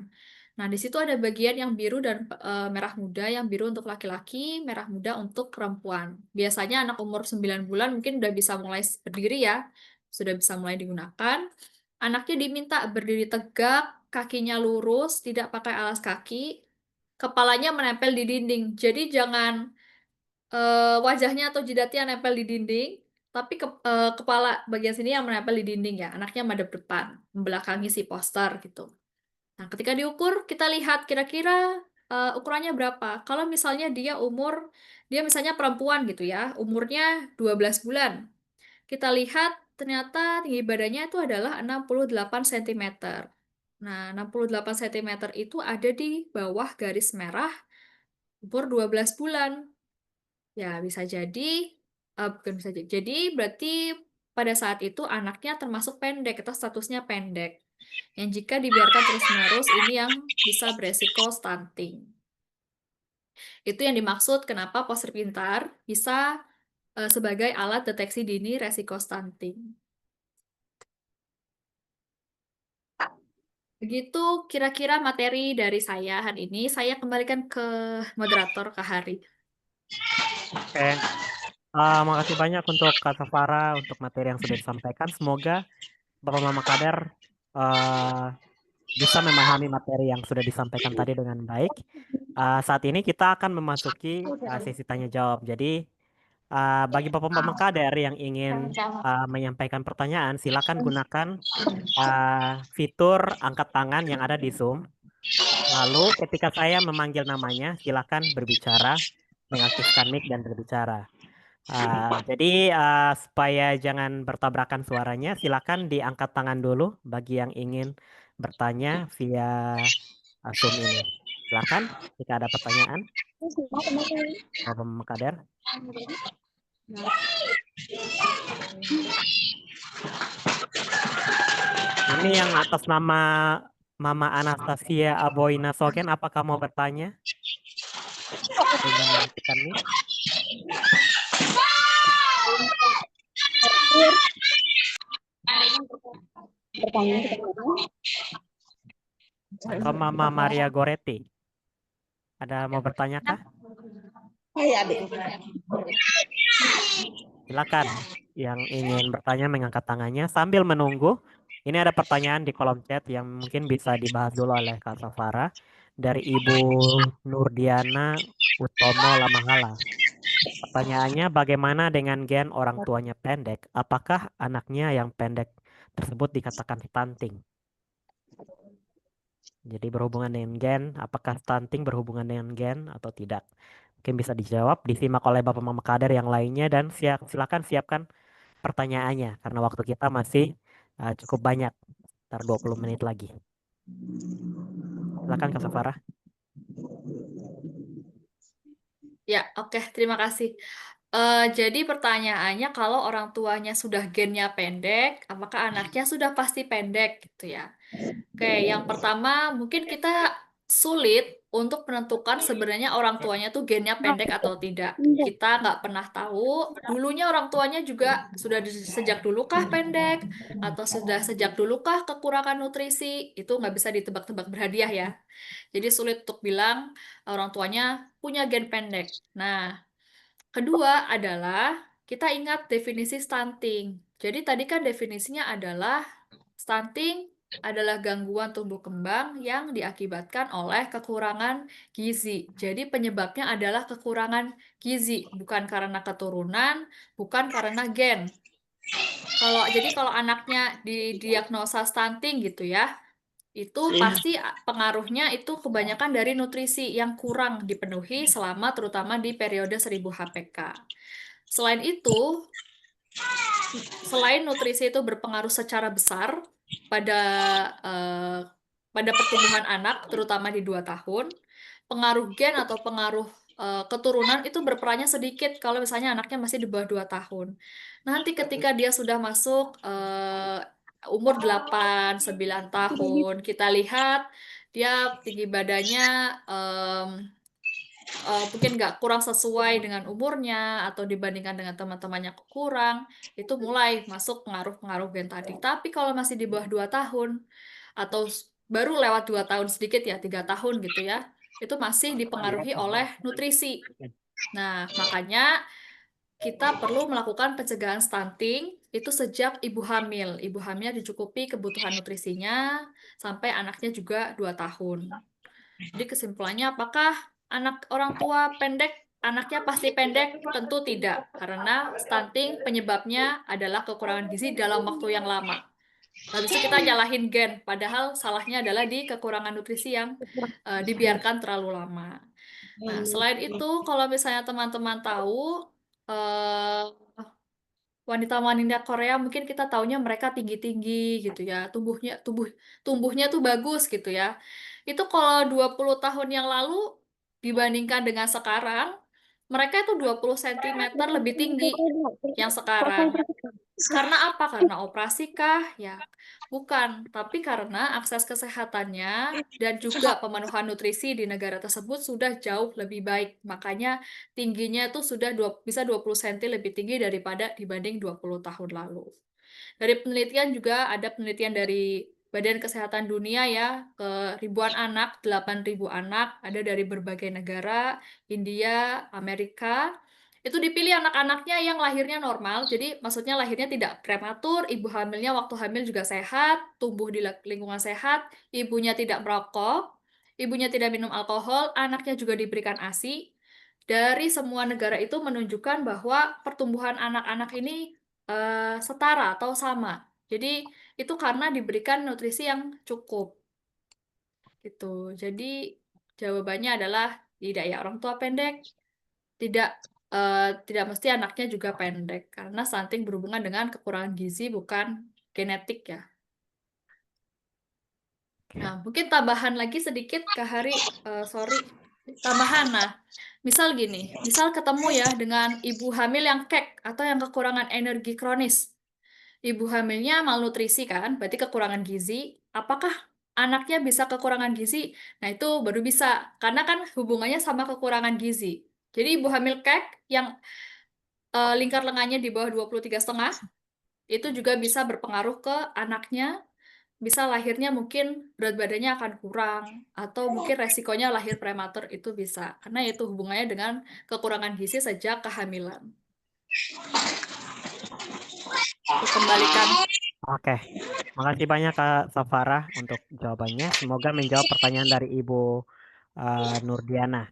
Nah, di situ ada bagian yang biru dan merah muda, yang biru untuk laki-laki, merah muda untuk perempuan. Biasanya anak umur 9 bulan mungkin udah bisa mulai berdiri ya, sudah bisa mulai digunakan. Anaknya diminta berdiri tegak, kakinya lurus, tidak pakai alas kaki, kepalanya menempel di dinding. Jadi jangan wajahnya atau jidatnya nempel di dinding, tapi kepala bagian sini yang menempel di dinding ya. Anaknya madep depan, membelakangi si poster gitu. Nah, ketika diukur, kita lihat kira-kira ukurannya berapa. Kalau misalnya dia misalnya perempuan gitu ya, umurnya 12 bulan. Kita lihat ternyata tinggi badannya itu adalah 68 cm. Nah, 68 cm itu ada di bawah garis merah umur 12 bulan. Ya, bisa jadi, bukan bisa jadi. Jadi, berarti pada saat itu anaknya termasuk pendek, atau statusnya pendek. Yang jika dibiarkan terus-menerus, ini yang bisa beresiko stunting. Itu yang dimaksud kenapa poster pintar bisa sebagai alat deteksi dini resiko stunting. Begitu kira-kira materi dari saya hari ini. Saya kembalikan ke moderator, Kak Hari. Oke, makasih banyak untuk Kak Safara untuk materi yang sudah disampaikan. Semoga Bapak Mama Kader bisa memahami materi yang sudah disampaikan tadi dengan baik. Saat ini kita akan memasuki sesi tanya jawab. Jadi bagi Bapak Mama Kader yang ingin menyampaikan pertanyaan, silakan gunakan fitur angkat tangan yang ada di Zoom. Lalu ketika saya memanggil namanya, silakan berbicara, mengaktifkan mic dan berbicara. Jadi supaya jangan bertabrakan suaranya, silakan diangkat tangan dulu bagi yang ingin bertanya via Zoom ini. Silakan jika ada pertanyaan. Bapak Makader. Ini yang atas nama Mama Anastasia Aboina Sogen, apakah mau bertanya? Dengan mengaktifkan mic. Atau Mama Maria Goretti. Ada mau bertanya kah? Silakan yang ingin bertanya mengangkat tangannya sambil menunggu. Ini ada pertanyaan di kolom chat yang mungkin bisa dibahas dulu oleh Kak Safara dari Ibu Nurdiana Utomo Lamahala. Pertanyaannya, bagaimana dengan gen orang tuanya pendek? Apakah anaknya yang pendek tersebut dikatakan stunting? Jadi berhubungan dengan gen, apakah stunting berhubungan dengan gen atau tidak? Mungkin bisa dijawab, disimak oleh Bapak Mama Kader yang lainnya dan silakan siapkan pertanyaannya karena waktu kita masih cukup banyak, sekitar 20 menit lagi. Silakan Kak Safara. Ya, oke, terima kasih. Jadi pertanyaannya kalau orang tuanya sudah gennya pendek, apakah anaknya sudah pasti pendek gitu ya? Oke, yang pertama mungkin kita sulit untuk menentukan sebenarnya orang tuanya tuh gennya pendek atau tidak. Kita nggak pernah tahu. Dulunya orang tuanya juga sudah sejak dulukah pendek atau sudah sejak dulukah kekurangan nutrisi. Itu nggak bisa ditebak-tebak berhadiah ya. Jadi sulit untuk bilang orang tuanya punya gen pendek. Nah, kedua adalah kita ingat definisi stunting. Jadi tadi kan definisinya adalah stunting adalah gangguan tumbuh kembang yang diakibatkan oleh kekurangan gizi. Jadi penyebabnya adalah kekurangan gizi, bukan karena keturunan, bukan karena gen. Kalau anaknya didiagnosa stunting gitu ya, itu pasti pengaruhnya itu kebanyakan dari nutrisi yang kurang dipenuhi selama terutama di periode 1000 HPK. Selain itu, selain nutrisi itu berpengaruh secara besar pada eh, pada pertumbuhan anak, terutama di 2 tahun, pengaruh gen atau pengaruh keturunan itu berperannya sedikit kalau misalnya anaknya masih di bawah 2 tahun. Nanti ketika dia sudah masuk umur 8 9 tahun, kita lihat dia tinggi badannya mungkin nggak kurang sesuai dengan umurnya atau dibandingkan dengan teman-temannya kurang, itu mulai masuk pengaruh-pengaruh gen tadi. Tapi kalau masih di bawah 2 tahun atau baru lewat 2 tahun sedikit ya, 3 tahun gitu ya, itu masih dipengaruhi oleh nutrisi. Nah, makanya kita perlu melakukan pencegahan stunting itu sejak ibu hamil. Ibu hamilnya dicukupi kebutuhan nutrisinya sampai anaknya juga 2 tahun. Jadi kesimpulannya, apakah anak orang tua pendek, anaknya pasti pendek? Tentu tidak, karena stunting penyebabnya adalah kekurangan gizi dalam waktu yang lama. Habis itu kita nyalahin gen, padahal salahnya adalah di kekurangan nutrisi yang dibiarkan terlalu lama. Nah, selain itu, kalau misalnya teman-teman tahu, eh, wanita-wanita Korea mungkin kita taunya mereka tinggi-tinggi gitu ya, tumbuhnya tuh bagus gitu ya. Itu kalau 20 tahun yang lalu dibandingkan dengan sekarang, mereka itu 20 cm lebih tinggi yang sekarang. Karena apa? Karena operasi kah? Ya, bukan. Tapi karena akses kesehatannya dan juga pemenuhan nutrisi di negara tersebut sudah jauh lebih baik. Makanya tingginya itu sudah bisa 20 cm lebih tinggi daripada dibanding 20 tahun lalu. Dari penelitian juga ada penelitian dari Badan Kesehatan Dunia ya, ke ribuan anak, 8.000 anak, ada dari berbagai negara, India, Amerika. Itu dipilih anak-anaknya yang lahirnya normal, jadi maksudnya lahirnya tidak prematur, ibu hamilnya waktu hamil juga sehat, tumbuh di lingkungan sehat, ibunya tidak merokok, ibunya tidak minum alkohol, anaknya juga diberikan ASI. Dari semua negara itu menunjukkan bahwa pertumbuhan anak-anak ini setara atau sama. Jadi itu karena diberikan nutrisi yang cukup gitu. Jadi jawabannya adalah tidak ya, orang tua pendek tidak mesti anaknya juga pendek karena stunting berhubungan dengan kekurangan gizi bukan genetik ya. Nah, mungkin tambahan lagi sedikit Kak Hari, sorry. Tambahan, nah, misal gini, misal ketemu ya dengan ibu hamil yang kek atau yang kekurangan energi kronis. Ibu hamilnya malnutrisi kan, berarti kekurangan gizi. Apakah anaknya bisa kekurangan gizi? Nah, itu baru bisa, karena kan hubungannya sama kekurangan gizi. Jadi ibu hamil kek yang lingkar lengannya di bawah 23,5, itu juga bisa berpengaruh ke anaknya, bisa lahirnya mungkin berat badannya akan kurang, atau mungkin resikonya lahir prematur itu bisa, karena itu hubungannya dengan kekurangan gizi sejak kehamilan. Kembalikan. Oke, makasih banyak Kak Safara untuk jawabannya. Semoga menjawab pertanyaan dari Ibu Nurdiana.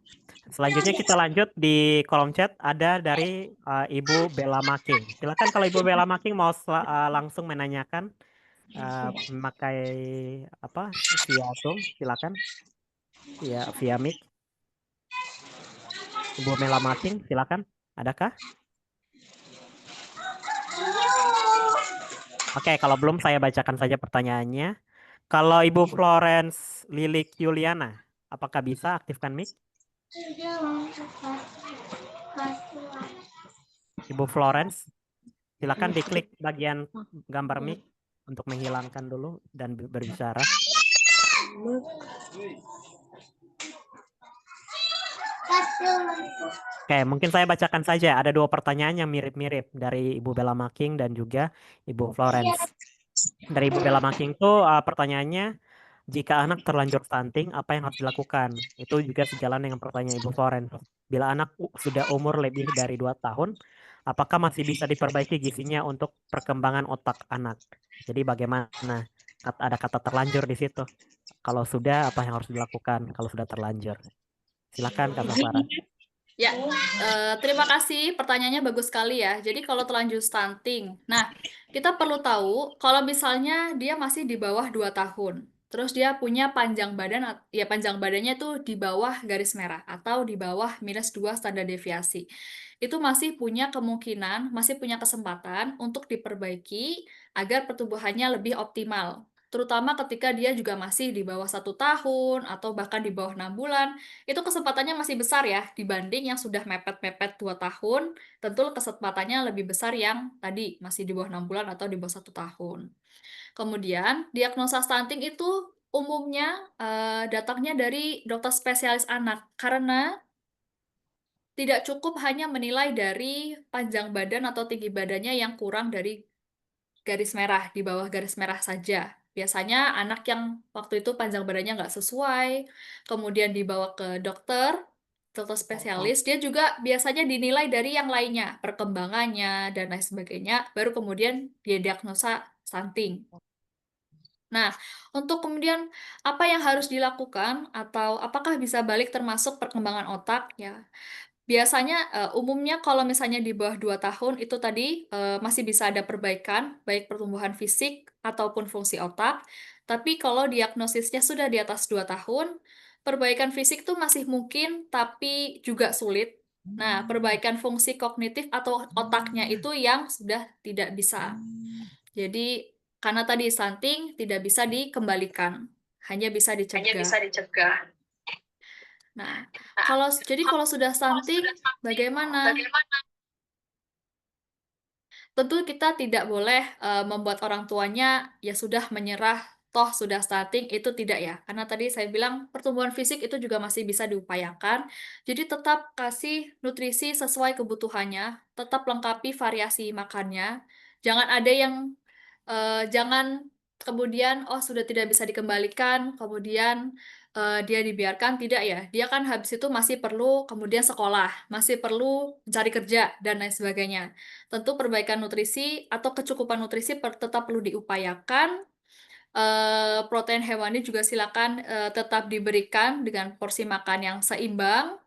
Selanjutnya kita lanjut di kolom chat ada dari Ibu Bella Making. Silakan kalau Ibu Bella Making mau langsung menanyakan memakai apa via Zoom, silakan via mic. Ibu Bella Making, silakan. Adakah? Oke, kalau belum saya bacakan saja pertanyaannya. Kalau Ibu Florence Lilik Yuliana, apakah bisa aktifkan mic? Ibu Florence, silakan diklik bagian gambar mic untuk menghilangkan dulu dan berbicara. Oke, mungkin saya bacakan saja. Ada 2 pertanyaan yang mirip-mirip dari Ibu Bella Making dan juga Ibu Florence. Dari Ibu Bella Making itu pertanyaannya, jika anak terlanjur stunting, apa yang harus dilakukan? Itu juga sejalan dengan pertanyaan Ibu Florence. Bila anak sudah umur lebih dari 2 tahun, apakah masih bisa diperbaiki gizinya untuk perkembangan otak anak? Jadi bagaimana? Ada kata terlanjur di situ. Kalau sudah, apa yang harus dilakukan kalau sudah terlanjur? Silakan, Kak Safara. Ya, terima kasih. Pertanyaannya bagus sekali ya. Jadi kalau terlanjur stunting, nah kita perlu tahu kalau misalnya dia masih di bawah 2 tahun, terus dia punya panjang badan, ya panjang badannya tuh di bawah garis merah atau di bawah -2 standar deviasi. Itu masih punya kemungkinan, masih punya kesempatan untuk diperbaiki agar pertumbuhannya lebih optimal. Terutama ketika dia juga masih di bawah 1 tahun atau bahkan di bawah 6 bulan, itu kesempatannya masih besar ya dibanding yang sudah mepet-mepet 2 tahun, tentu kesempatannya lebih besar yang tadi masih di bawah 6 bulan atau di bawah 1 tahun. Kemudian diagnosa stunting itu umumnya datangnya dari dokter spesialis anak karena tidak cukup hanya menilai dari panjang badan atau tinggi badannya yang kurang dari garis merah, di bawah garis merah saja. Biasanya anak yang waktu itu panjang badannya nggak sesuai, kemudian dibawa ke dokter spesialis, dia juga biasanya dinilai dari yang lainnya, perkembangannya, dan lain sebagainya, baru kemudian dia diagnosa stunting. Nah, untuk kemudian apa yang harus dilakukan atau apakah bisa balik termasuk perkembangan otak ya? Biasanya umumnya kalau misalnya di bawah 2 tahun itu tadi masih bisa ada perbaikan, baik pertumbuhan fisik ataupun fungsi otak. Tapi kalau diagnosisnya sudah di atas 2 tahun, perbaikan fisik tuh masih mungkin tapi juga sulit. Nah, perbaikan fungsi kognitif atau otaknya itu yang sudah tidak bisa. Jadi karena tadi stunting tidak bisa dikembalikan, hanya bisa dicegah. Nah, kalau sudah stunting, bagaimana? Tentu kita tidak boleh membuat orang tuanya ya sudah menyerah, toh sudah stunting, itu tidak ya. Karena tadi saya bilang pertumbuhan fisik itu juga masih bisa diupayakan. Jadi tetap kasih nutrisi sesuai kebutuhannya, tetap lengkapi variasi makannya. Jangan ada yang jangan kemudian oh sudah tidak bisa dikembalikan, kemudian dia dibiarkan, tidak ya. Dia kan habis itu masih perlu kemudian sekolah, masih perlu mencari kerja dan lain sebagainya. Tentu perbaikan nutrisi atau kecukupan nutrisi tetap perlu diupayakan. Protein hewani juga silakan tetap diberikan dengan porsi makan yang seimbang.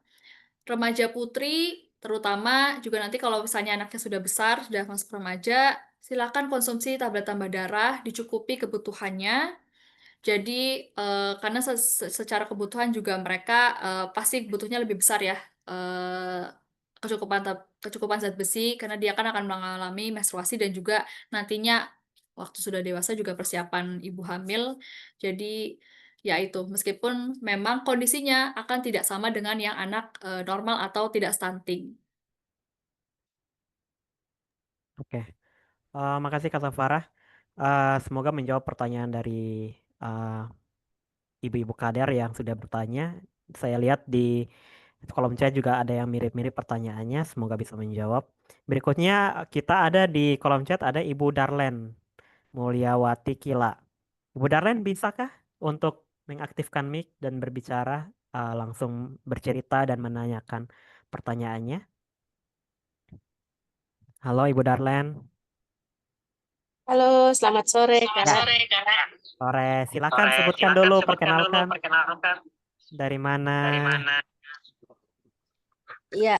Remaja putri, terutama juga nanti kalau misalnya anaknya sudah besar, sudah masuk remaja, silakan konsumsi tablet tambah darah, dicukupi kebutuhannya. Jadi, karena secara kebutuhan juga mereka pasti butuhnya lebih besar ya, kecukupan zat besi, karena dia kan akan mengalami menstruasi dan juga nantinya waktu sudah dewasa juga persiapan ibu hamil. Jadi, ya itu, meskipun memang kondisinya akan tidak sama dengan yang anak normal atau tidak stunting. Oke, makasih Kak Safara. Semoga menjawab pertanyaan dari eh, ibu-ibu kader yang sudah bertanya. Saya lihat di kolom chat juga ada yang mirip-mirip pertanyaannya. Semoga bisa menjawab. Berikutnya kita ada di kolom chat ada Ibu Darlen Mulyawati Kila. Ibu Darlen bisakah untuk mengaktifkan mic dan berbicara langsung bercerita dan menanyakan pertanyaannya? Halo Ibu Darlen. Halo, selamat sore, Kak. Sore, silakan sebutkan dulu, perkenalkan. Dari mana? Iya,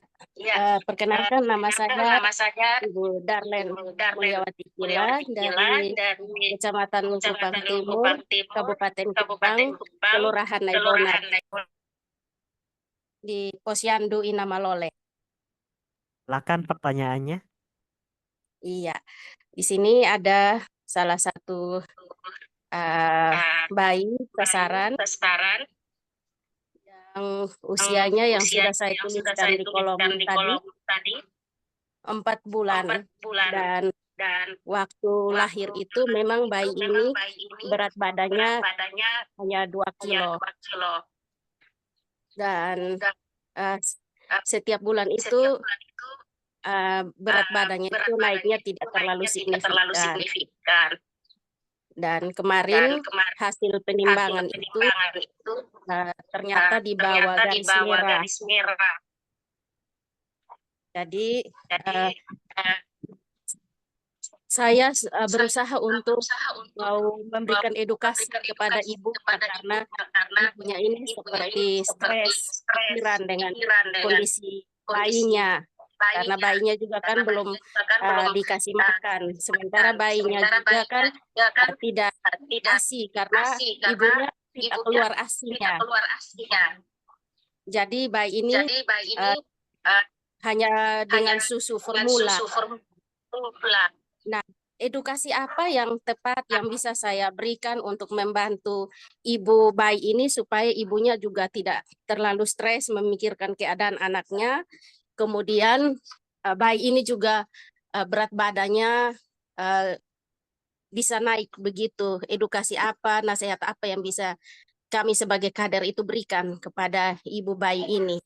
perkenalkan nama saya Ibu Darlen Mulyawati Kila dari Kecamatan Kupang Timur, Kabupaten Kupang, Kelurahan Naibona, di Posyandu Inamalole. Silakan pertanyaannya. Iya, di sini ada salah satu bayi sasaran yang usianya yang sudah saya tuliskan di kolom tadi 4 bulan, dan waktu lahir itu memang bayi ini berat badannya hanya 2 kilo, dan eh, setiap bulan itu berat badannya itu naiknya tidak terlalu signifikan. Dan kemarin hasil penimbangan itu ternyata di bawah garis merah. Jadi saya berusaha untuk mau memberikan edukasi kepada ibu karena ibunya ini seperti stres, pikiran dengan kondisi bayinya. Karena bayinya juga kan belum dikasih makan. Sementara bayinya juga kan tidak ASI karena ibunya tidak keluar ASInya. Jadi bayi ini hanya dengan susu formula. Nah, edukasi apa yang tepat yang bisa saya berikan untuk membantu ibu bayi ini supaya ibunya juga tidak terlalu stres memikirkan keadaan anaknya. Kemudian bayi ini juga berat badannya bisa naik begitu. Edukasi apa, nasihat apa yang bisa kami sebagai kader itu berikan kepada ibu bayi ini.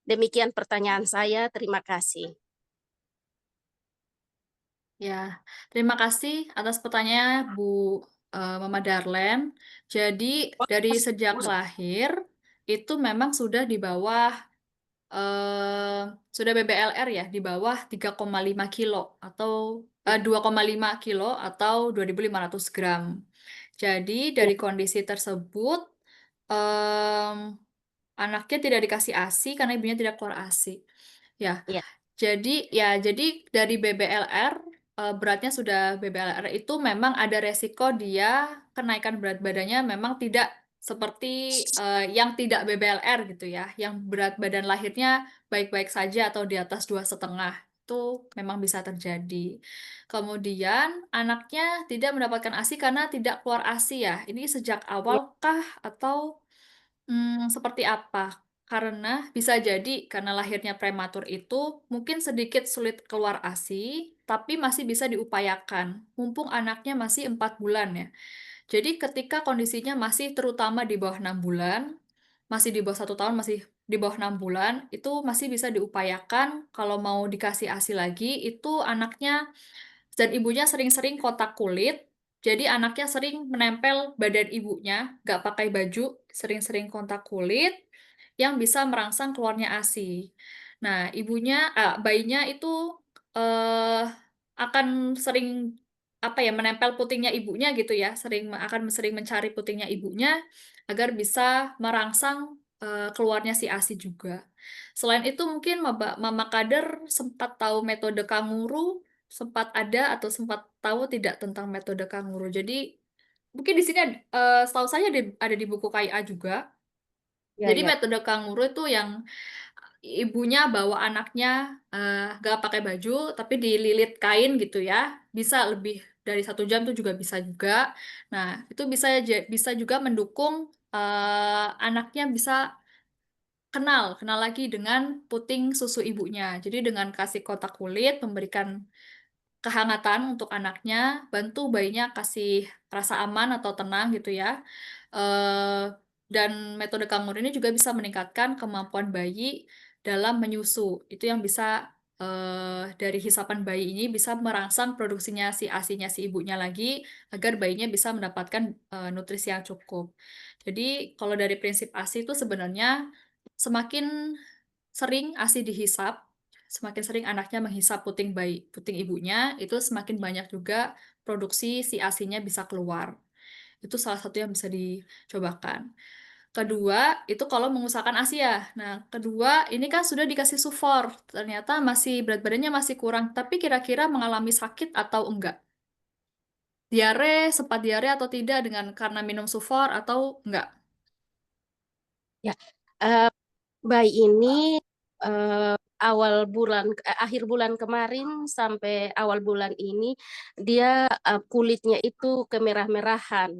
Demikian pertanyaan saya. Terima kasih. Ya, terima kasih atas pertanyaannya Bu Mama Darlen. Jadi dari sejak lahir itu memang sudah di bawah sudah BBLR ya, di bawah 3,5 kilo atau 2,5 kilo atau 2.500 gram. Jadi dari kondisi tersebut anaknya tidak dikasih ASI karena ibunya tidak keluar ASI. Ya. Ya. Jadi dari BBLR beratnya sudah BBLR itu memang ada resiko dia kenaikan berat badannya memang tidak seperti yang tidak BBLR gitu ya, yang berat badan lahirnya baik-baik saja atau di atas 2,5 itu memang bisa terjadi. Kemudian anaknya tidak mendapatkan ASI karena tidak keluar ASI ya. Ini sejak awal kah atau seperti apa? Karena bisa jadi karena lahirnya prematur itu mungkin sedikit sulit keluar ASI, tapi masih bisa diupayakan. Mumpung anaknya masih 4 bulan ya. Jadi ketika kondisinya masih terutama di bawah 6 bulan, masih di bawah 1 tahun, masih di bawah 6 bulan, itu masih bisa diupayakan. Kalau mau dikasih ASI lagi, itu anaknya dan ibunya sering-sering kotak kulit. Jadi anaknya sering menempel badan ibunya, nggak pakai baju, sering-sering kontak kulit yang bisa merangsang keluarnya ASI. Nah, bayinya itu eh, akan sering apa ya menempel putingnya ibunya gitu ya, akan sering mencari putingnya ibunya agar bisa merangsang keluarnya si ASI juga. Selain itu mungkin Mama Kader sempat tahu metode kanguru, sempat ada atau sempat tahu tidak tentang metode kanguru. Jadi mungkin di sini setahu saya ada di buku KIA juga. Ya, Jadi ya. metode kanguru itu yang ibunya bawa anaknya gak pakai baju tapi dililit kain gitu ya. Bisa lebih dari 1 jam tuh juga bisa juga. Nah, itu bisa juga mendukung anaknya bisa kenal lagi dengan puting susu ibunya. Jadi dengan kasih kotak kulit, memberikan kehangatan untuk anaknya, bantu bayinya kasih rasa aman atau tenang gitu ya. Eh, dan metode Kangur ini juga bisa meningkatkan kemampuan bayi dalam menyusu. Itu yang bisa dari hisapan bayi ini bisa merangsang produksinya si ASI-nya si ibunya lagi agar bayinya bisa mendapatkan nutrisi yang cukup. Jadi kalau dari prinsip ASI itu sebenarnya semakin sering ASI dihisap, semakin sering anaknya menghisap puting ibunya, itu semakin banyak juga produksi si ASI-nya bisa keluar. Itu salah satu yang bisa dicobakan. Kedua, itu kalau mengusahakan ASI ya. Nah, kedua, ini kan sudah dikasih sufor. Ternyata masih berat badannya masih kurang, tapi kira-kira mengalami sakit atau enggak? Sempat diare atau tidak dengan karena minum sufor atau enggak? Ya. Bayi ini akhir bulan kemarin sampai awal bulan ini dia kulitnya itu kemerah-merahan,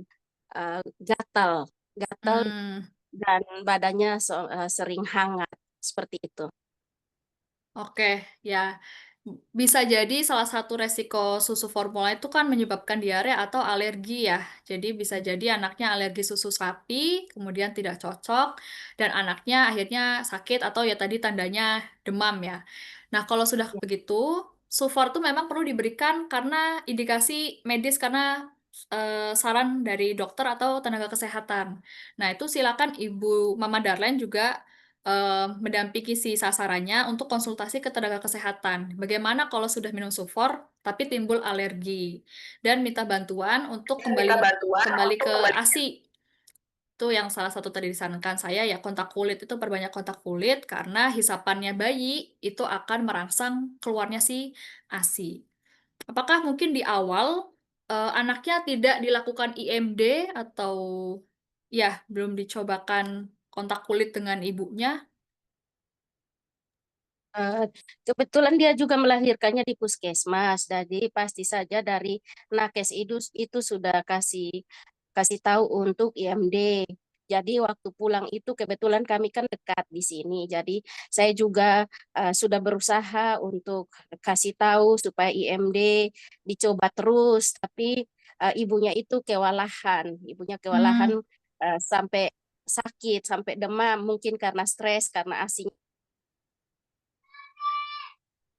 gatal Hmm, dan badannya sering hangat seperti itu. oke, ya. Bisa jadi salah satu resiko susu formula itu kan menyebabkan diare atau alergi ya. Jadi bisa jadi anaknya alergi susu sapi, kemudian tidak cocok, dan anaknya akhirnya sakit atau ya tadi tandanya demam ya. Nah, kalau sudah begitu, Sufor itu memang perlu diberikan karena indikasi medis karena saran dari dokter atau tenaga kesehatan. Nah, itu silakan Ibu Mama Darlene juga mendampingi si sasarannya untuk konsultasi ke tenaga kesehatan. Bagaimana kalau sudah minum Sufor tapi timbul alergi dan minta bantuan untuk kembali ke ASI. Itu yang salah satu tadi disarankan saya ya kontak kulit itu perbanyak kontak kulit karena hisapannya bayi itu akan merangsang keluarnya si ASI. Apakah mungkin di awal anaknya tidak dilakukan IMD atau ya belum dicobakan kontak kulit dengan ibunya? Eh, Kebetulan dia juga melahirkannya di puskesmas, jadi pasti saja dari nakes itu sudah kasih kasih tahu untuk IMD. Jadi waktu pulang itu kebetulan kami kan dekat di sini, jadi saya juga sudah berusaha untuk kasih tahu supaya IMD dicoba terus, tapi ibunya kewalahan Hmm, sampai sakit, sampai demam, mungkin karena stres, karena ASI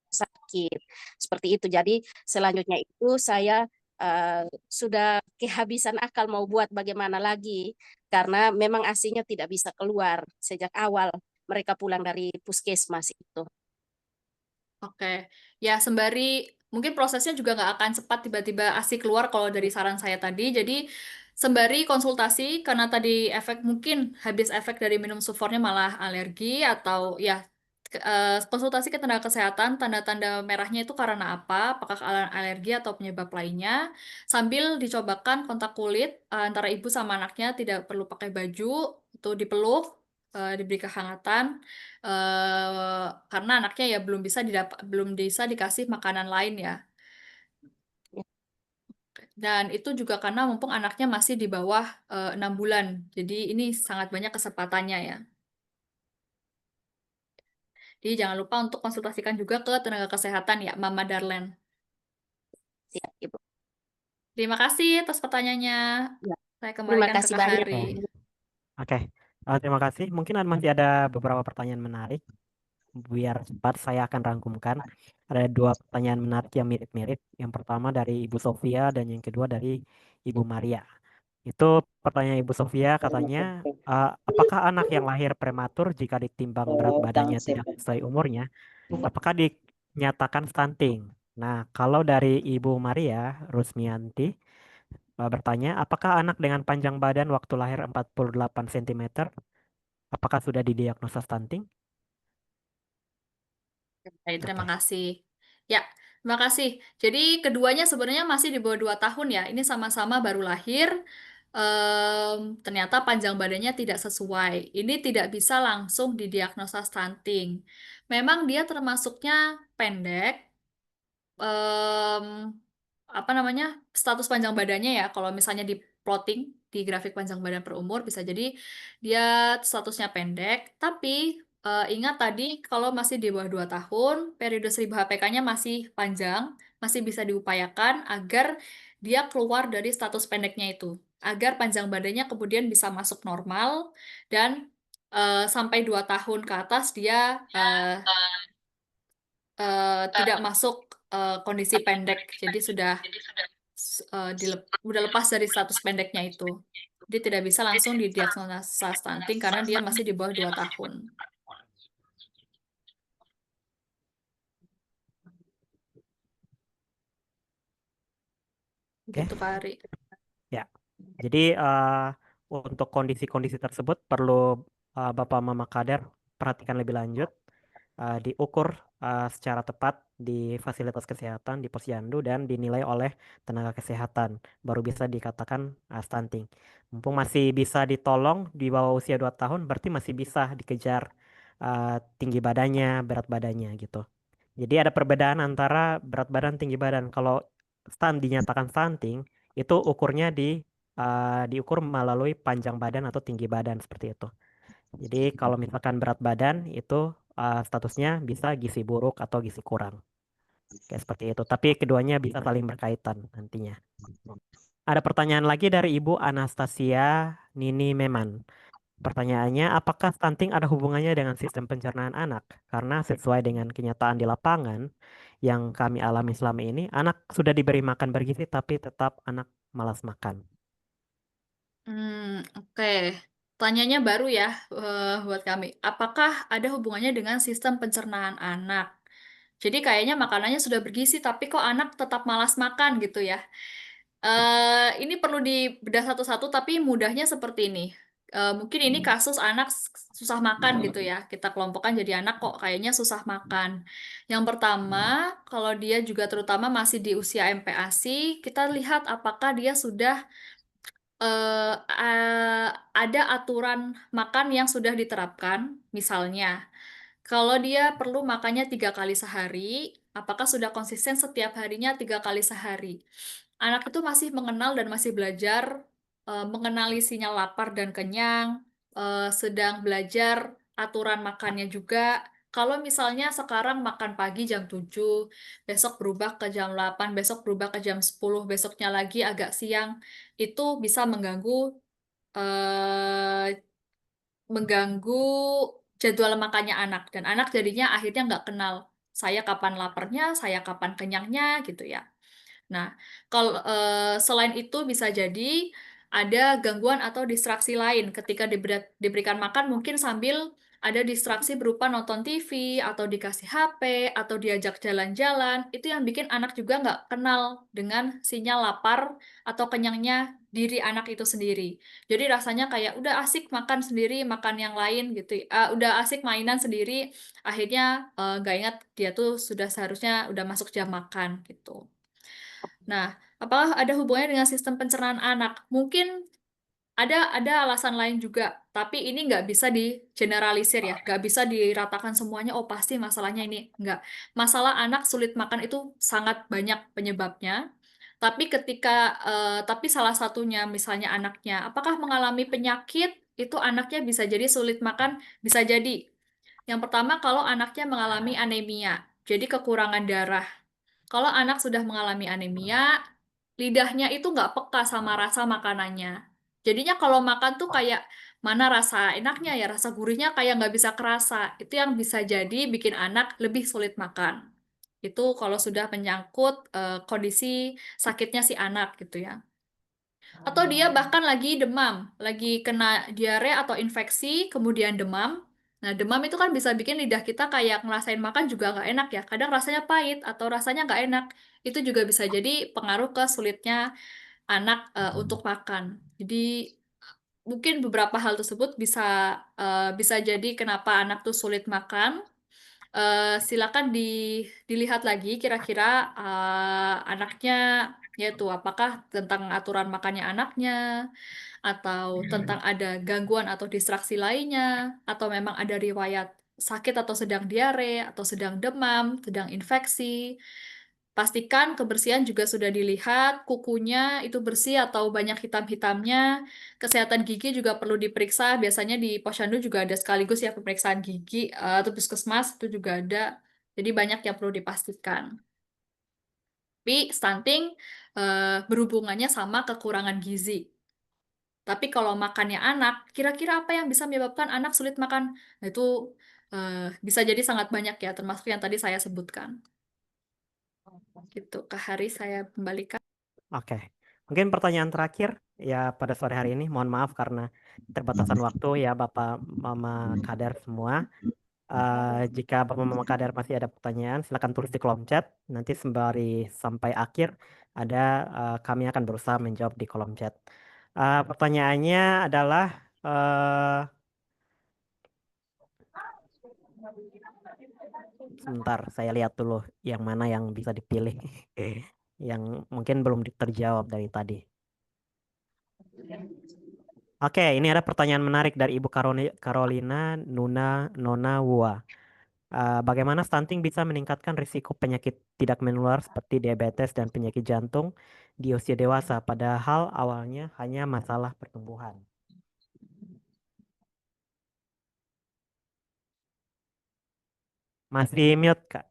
sakit seperti itu. Jadi selanjutnya itu saya sudah kehabisan akal mau buat bagaimana lagi karena memang asinya tidak bisa keluar sejak awal mereka pulang dari puskesmas itu. oke. Ya, sembari mungkin prosesnya juga nggak akan cepat tiba-tiba ASI keluar kalau dari saran saya tadi. Jadi, sembari konsultasi, karena tadi efek mungkin habis efek dari minum sufornya malah alergi atau ya konsultasi ke tenaga kesehatan, tanda-tanda merahnya itu karena apa? Apakah alergi atau penyebab lainnya? Sambil dicobakan kontak kulit antara ibu sama anaknya tidak perlu pakai baju, itu dipeluk, diberi kehangatan karena anaknya ya belum bisa dikasih makanan lain ya. Dan itu juga karena mumpung anaknya masih di bawah 6 bulan. Jadi ini sangat banyak kesempatannya ya. Jadi jangan lupa untuk konsultasikan juga ke tenaga kesehatan ya, Mama Darlene. Siap, Ibu. Terima kasih atas pertanyaannya. Ya, Saya terima kembalikan ke kasih Kak banyak. Hari. Oke, oke. Terima kasih. Mungkin masih ada beberapa pertanyaan menarik. Biar cepat, saya akan rangkumkan. Ada dua pertanyaan menarik yang mirip-mirip. Yang pertama dari Ibu Sofia dan yang kedua dari Ibu Maria. Itu pertanyaan Ibu Sofia katanya, apakah anak yang lahir prematur jika ditimbang berat badannya tidak sesuai umurnya, apakah dinyatakan stunting? Nah, kalau dari Ibu Maria Rusmianti bertanya, apakah anak dengan panjang badan waktu lahir 48 cm, apakah sudah didiagnosa stunting? Baik, terima Oke. kasih. Ya, terima kasih. Jadi keduanya sebenarnya masih di bawah 2 tahun ya. Ini sama-sama baru lahir. Ternyata panjang badannya tidak sesuai. Ini tidak bisa langsung didiagnosa stunting. Memang dia termasuknya pendek, em, apa namanya status panjang badannya ya kalau misalnya di plotting di grafik panjang badan per umur bisa jadi dia statusnya pendek tapi ingat tadi kalau masih di bawah 2 tahun periode 1000 HPK-nya masih panjang masih bisa diupayakan agar dia keluar dari status pendeknya itu agar panjang badannya kemudian bisa masuk normal dan sampai 2 tahun ke atas dia tidak masuk kondisi pendek, jadi udah lepas dari status pendeknya itu. Dia tidak bisa langsung didiagnosa stunting karena dia masih di bawah 2 tahun. Oke. Gitu, Kak Ari. Ya. Jadi untuk kondisi-kondisi tersebut perlu Bapak Mama Kader perhatikan lebih lanjut, diukur secara tepat di fasilitas kesehatan di posyandu dan dinilai oleh tenaga kesehatan, baru bisa dikatakan stunting. Mumpung masih bisa ditolong di bawah usia 2 tahun, berarti masih bisa dikejar tinggi badannya, berat badannya gitu. Jadi ada perbedaan antara berat badan, tinggi badan. Kalau dinyatakan stunting, itu ukurnya diukur melalui panjang badan atau tinggi badan seperti itu. Jadi kalau misalkan berat badan itu statusnya bisa gizi buruk atau gizi kurang. Kayak seperti itu. Tapi keduanya bisa saling berkaitan nantinya. Ada pertanyaan lagi dari Ibu Anastasia Nini Meman. Pertanyaannya, apakah stunting ada hubungannya dengan sistem pencernaan anak? Karena sesuai dengan kenyataan di lapangan yang kami alami selama ini, anak sudah diberi makan bergizi tapi tetap anak malas makan. Oke. Tanyanya baru ya buat kami. Apakah ada hubungannya dengan sistem pencernaan anak? Jadi kayaknya makanannya sudah bergizi, tapi kok anak tetap malas makan gitu ya. Ini perlu dibedah satu-satu, tapi mudahnya seperti ini. Mungkin ini kasus anak susah makan gitu ya. Kita kelompokkan jadi anak kok kayaknya susah makan. Yang pertama, kalau dia juga terutama masih di usia MPASI, kita lihat apakah dia sudah ada aturan makan yang sudah diterapkan. Misalnya, kalau dia perlu makannya 3 kali sehari, apakah sudah konsisten setiap harinya 3 kali sehari? Anak itu masih mengenal dan masih belajar mengenali sinyal lapar dan kenyang, sedang belajar aturan makannya juga. Kalau misalnya sekarang makan pagi jam 7, besok berubah ke jam 8, besok berubah ke jam 10, besoknya lagi agak siang, itu bisa eh, mengganggu jadwal makannya anak. Dan anak jadinya akhirnya nggak kenal saya kapan laparnya, saya kapan kenyangnya gitu ya. Nah, kalau selain itu bisa jadi ada gangguan atau distraksi lain ketika diberikan makan mungkin sambil ada distraksi berupa nonton TV atau dikasih HP atau diajak jalan-jalan itu yang bikin anak juga nggak kenal dengan sinyal lapar atau kenyangnya diri anak itu sendiri. Jadi rasanya kayak udah asik makan sendiri, makan yang lain gitu. Udah asik mainan sendiri, akhirnya nggak ingat dia tuh sudah seharusnya udah masuk jam makan gitu. Nah, apakah ada hubungannya dengan sistem pencernaan anak? Mungkin ada alasan lain juga, tapi ini nggak bisa di-generalisir ya, nggak bisa diratakan semuanya, oh pasti masalahnya ini. Nggak. Masalah anak sulit makan itu sangat banyak penyebabnya, tapi tapi salah satunya misalnya anaknya, apakah mengalami penyakit, itu anaknya bisa jadi sulit makan, bisa jadi. Yang pertama, kalau anaknya mengalami anemia, jadi kekurangan darah. Kalau anak sudah mengalami anemia, lidahnya itu nggak peka sama rasa makanannya. Jadinya kalau makan tuh kayak mana rasa enaknya ya, rasa gurihnya kayak nggak bisa kerasa. Itu yang bisa jadi bikin anak lebih sulit makan. Itu kalau sudah menyangkut kondisi sakitnya si anak gitu ya. Atau dia bahkan lagi demam, lagi kena diare atau infeksi, kemudian demam. Nah, demam itu kan bisa bikin lidah kita kayak ngerasain makan juga nggak enak ya. Kadang rasanya pahit atau rasanya nggak enak. Itu juga bisa jadi pengaruh ke sulitnya anak untuk makan. Jadi mungkin beberapa hal tersebut bisa jadi kenapa anak tuh sulit makan. Silakan dilihat lagi kira-kira anaknya yaitu apakah tentang aturan makannya anaknya atau tentang ada gangguan atau distraksi lainnya atau memang ada riwayat sakit atau sedang diare atau sedang demam, sedang infeksi. Pastikan kebersihan juga sudah dilihat, kukunya itu bersih atau banyak hitam-hitamnya. Kesehatan gigi juga perlu diperiksa. Biasanya di Posyandu juga ada sekaligus ya pemeriksaan gigi atau puskesmas itu juga ada. Jadi banyak yang perlu dipastikan. Tapi stunting berhubungannya sama kekurangan gizi. Tapi kalau makannya anak, kira-kira apa yang bisa menyebabkan anak sulit makan? Nah, itu bisa jadi sangat banyak ya, termasuk yang tadi saya sebutkan. Gitu, Kak Hari, saya kembalikan. Oke, mungkin pertanyaan terakhir ya pada sore hari ini. Mohon maaf karena terbatasan waktu ya Bapak Mama Kadar semua. Jika Bapak Mama Kadar masih ada pertanyaan, silakan tulis di kolom chat. Nanti sembari sampai akhir ada kami akan berusaha menjawab di kolom chat. Pertanyaannya adalah sebentar, saya lihat dulu yang mana yang bisa dipilih, yang mungkin belum terjawab dari tadi. Oke, ini ada pertanyaan menarik dari Ibu Carolina Nona Wua. Bagaimana stunting bisa meningkatkan risiko penyakit tidak menular seperti diabetes dan penyakit jantung di usia dewasa, padahal awalnya hanya masalah pertumbuhan? Masih mute, Kak.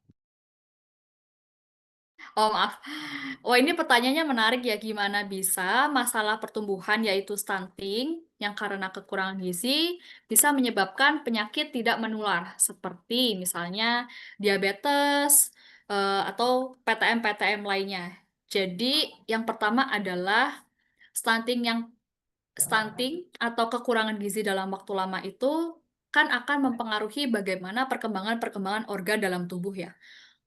Oh maaf. Oh ini pertanyaannya menarik ya. Gimana bisa masalah pertumbuhan yaitu stunting yang karena kekurangan gizi bisa menyebabkan penyakit tidak menular seperti misalnya diabetes atau PTM-PTM lainnya. Jadi yang pertama adalah stunting yang stunting atau kekurangan gizi dalam waktu lama itu kan akan mempengaruhi bagaimana perkembangan-perkembangan organ dalam tubuh ya.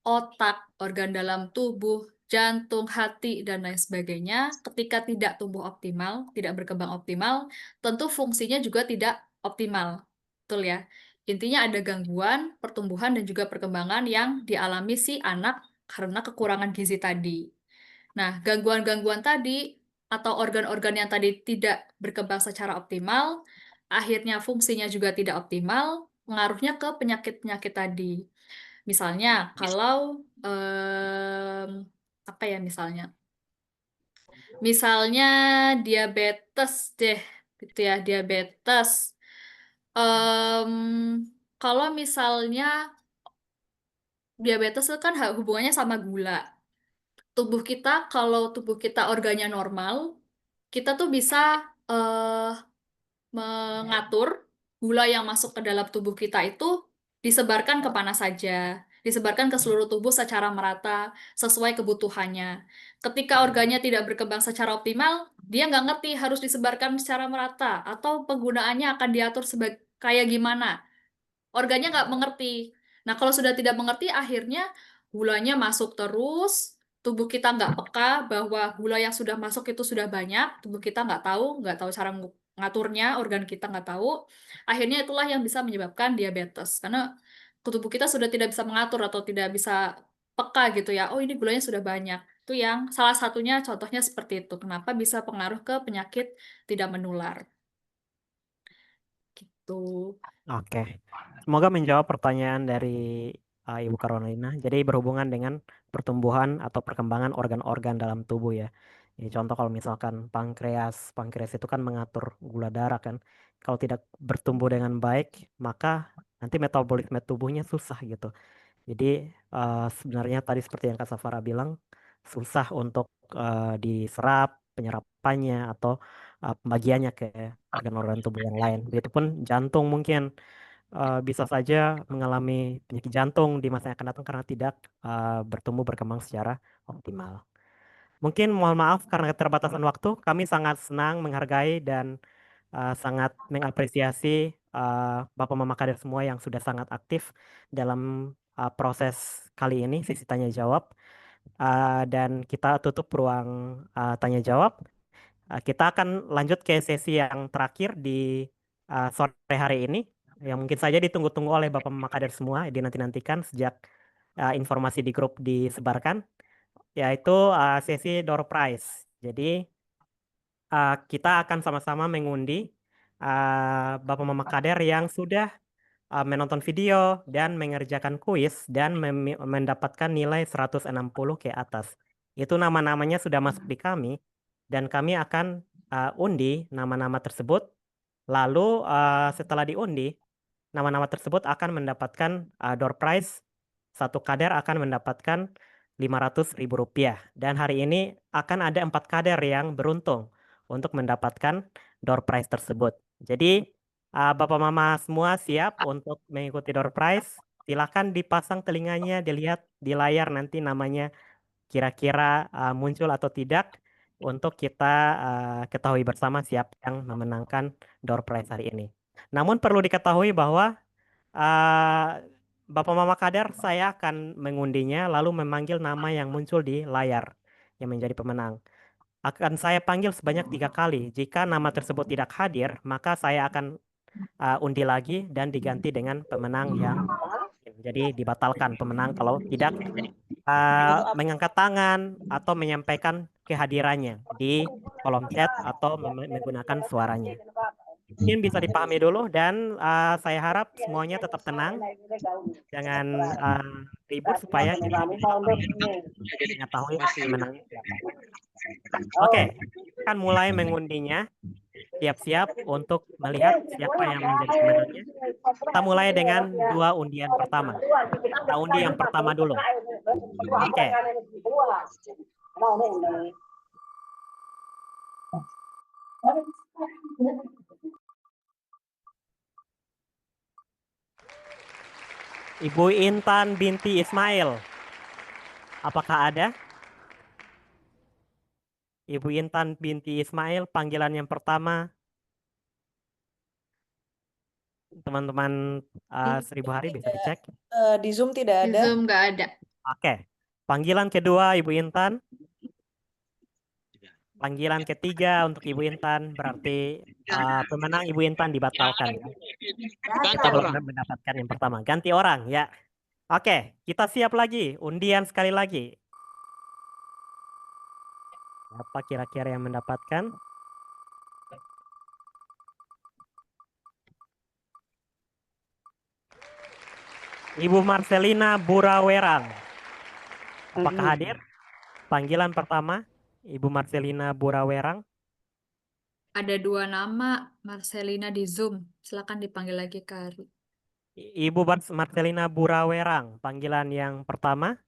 Otak, organ dalam tubuh, jantung, hati, dan lain sebagainya, ketika tidak tumbuh optimal, tidak berkembang optimal, tentu fungsinya juga tidak optimal. Betul ya? Intinya ada gangguan pertumbuhan dan juga perkembangan yang dialami si anak karena kekurangan gizi tadi. Nah, gangguan-gangguan tadi atau organ-organ yang tadi tidak berkembang secara optimal, akhirnya fungsinya juga tidak optimal, pengaruhnya ke penyakit-penyakit tadi. Misalnya, kalau apa ya misalnya? Misalnya diabetes deh, gitu ya, diabetes. Em, Kalau misalnya diabetes itu kan hubungannya sama gula. Kalau tubuh kita organnya normal, kita tuh bisa eh, mengatur gula yang masuk ke dalam tubuh kita itu disebarkan ke mana saja, disebarkan ke seluruh tubuh secara merata sesuai kebutuhannya. Ketika organnya tidak berkembang secara optimal, dia nggak ngerti harus disebarkan secara merata atau penggunaannya akan diatur sebagai kayak gimana. Organnya nggak mengerti. Nah, kalau sudah tidak mengerti, akhirnya gulanya masuk terus, tubuh kita nggak peka bahwa gula yang sudah masuk itu sudah banyak, tubuh kita nggak tahu cara ngaturnya, organ kita nggak tahu. Akhirnya itulah yang bisa menyebabkan diabetes, karena tubuh kita sudah tidak bisa mengatur atau tidak bisa peka gitu ya. Oh, ini gulanya sudah banyak. Itu yang salah satunya contohnya seperti itu. Kenapa bisa pengaruh ke penyakit tidak menular. Gitu. Oke, semoga menjawab pertanyaan dari Ibu Carolina. Jadi berhubungan dengan pertumbuhan atau perkembangan organ-organ dalam tubuh ya. Jadi contoh kalau misalkan pankreas itu kan mengatur gula darah kan. Kalau tidak bertumbuh dengan baik, maka nanti metabolisme tubuhnya susah gitu. Jadi sebenarnya tadi seperti yang Kak Safara bilang, susah untuk diserap penyerapannya atau pembagiannya ke organ-organ tubuh yang lain. Begitupun jantung mungkin bisa saja mengalami penyakit jantung di masa yang akan datang karena tidak bertumbuh berkembang secara optimal. Mungkin mohon maaf karena keterbatasan waktu, kami sangat senang menghargai dan sangat mengapresiasi Bapak Mama Kader semua yang sudah sangat aktif dalam proses kali ini, sesi tanya jawab. Dan kita tutup ruang tanya jawab. Kita akan lanjut ke sesi yang terakhir di sore hari ini, yang mungkin saja ditunggu-tunggu oleh Bapak Mama Kader semua, dinanti-nantikan sejak informasi di grup disebarkan, yaitu sesi door prize. Jadi kita akan sama-sama mengundi Bapak Mama Kader yang sudah menonton video dan mengerjakan kuis dan mendapatkan nilai 160 ke atas. Itu nama-namanya sudah masuk di kami dan kami akan undi nama-nama tersebut. Lalu setelah diundi, nama-nama tersebut akan mendapatkan door prize. Satu kader akan mendapatkan Rp500.000. Dan hari ini akan ada 4 kader yang beruntung untuk mendapatkan door prize tersebut. Jadi Bapak Mama semua siap untuk mengikuti door prize. Silakan dipasang telinganya, dilihat di layar nanti namanya kira-kira muncul atau tidak untuk kita ketahui bersama siapa yang memenangkan door prize hari ini. Namun perlu diketahui bahwa Bapak Mama Kader saya akan mengundinya lalu memanggil nama yang muncul di layar yang menjadi pemenang. Akan saya panggil sebanyak 3 kali. Jika nama tersebut tidak hadir, maka saya akan undi lagi dan diganti dengan pemenang yang jadi dibatalkan pemenang kalau tidak mengangkat tangan atau menyampaikan kehadirannya di kolom chat atau menggunakan suaranya. Mungkin bisa dipahami dulu dan saya harap semuanya tetap tenang, jangan ribut supaya kita bisa mengetahui pemenangnya siapa. Oke, akan mulai mengundinya. siap-siap untuk melihat siapa yang menjadi pemenangnya. Kita mulai dengan 2 undian pertama. Kita undi yang pertama dulu. Oke. Ibu Intan binti Ismail. Apakah ada? Ibu Intan binti Ismail, panggilan yang pertama. Teman-teman 1000 hari bisa dicek. Di Zoom tidak Di ada. Zoom nggak ada. Oke. Panggilan kedua Ibu Intan. Panggilan ketiga untuk Ibu Intan berarti pemenang Ibu Intan dibatalkan. Kita belum mendapatkan yang pertama. Ganti orang ya. Oke, kita siap lagi. Undian sekali lagi. Apa kira-kira yang mendapatkan? Ibu Marcelina Burawerang. Apakah hadir? Panggilan pertama, Ibu Marcelina Burawerang. Ada 2 nama, Marcelina di Zoom. Silakan dipanggil lagi ke Ari. Ibu Marcelina Burawerang, panggilan yang pertama.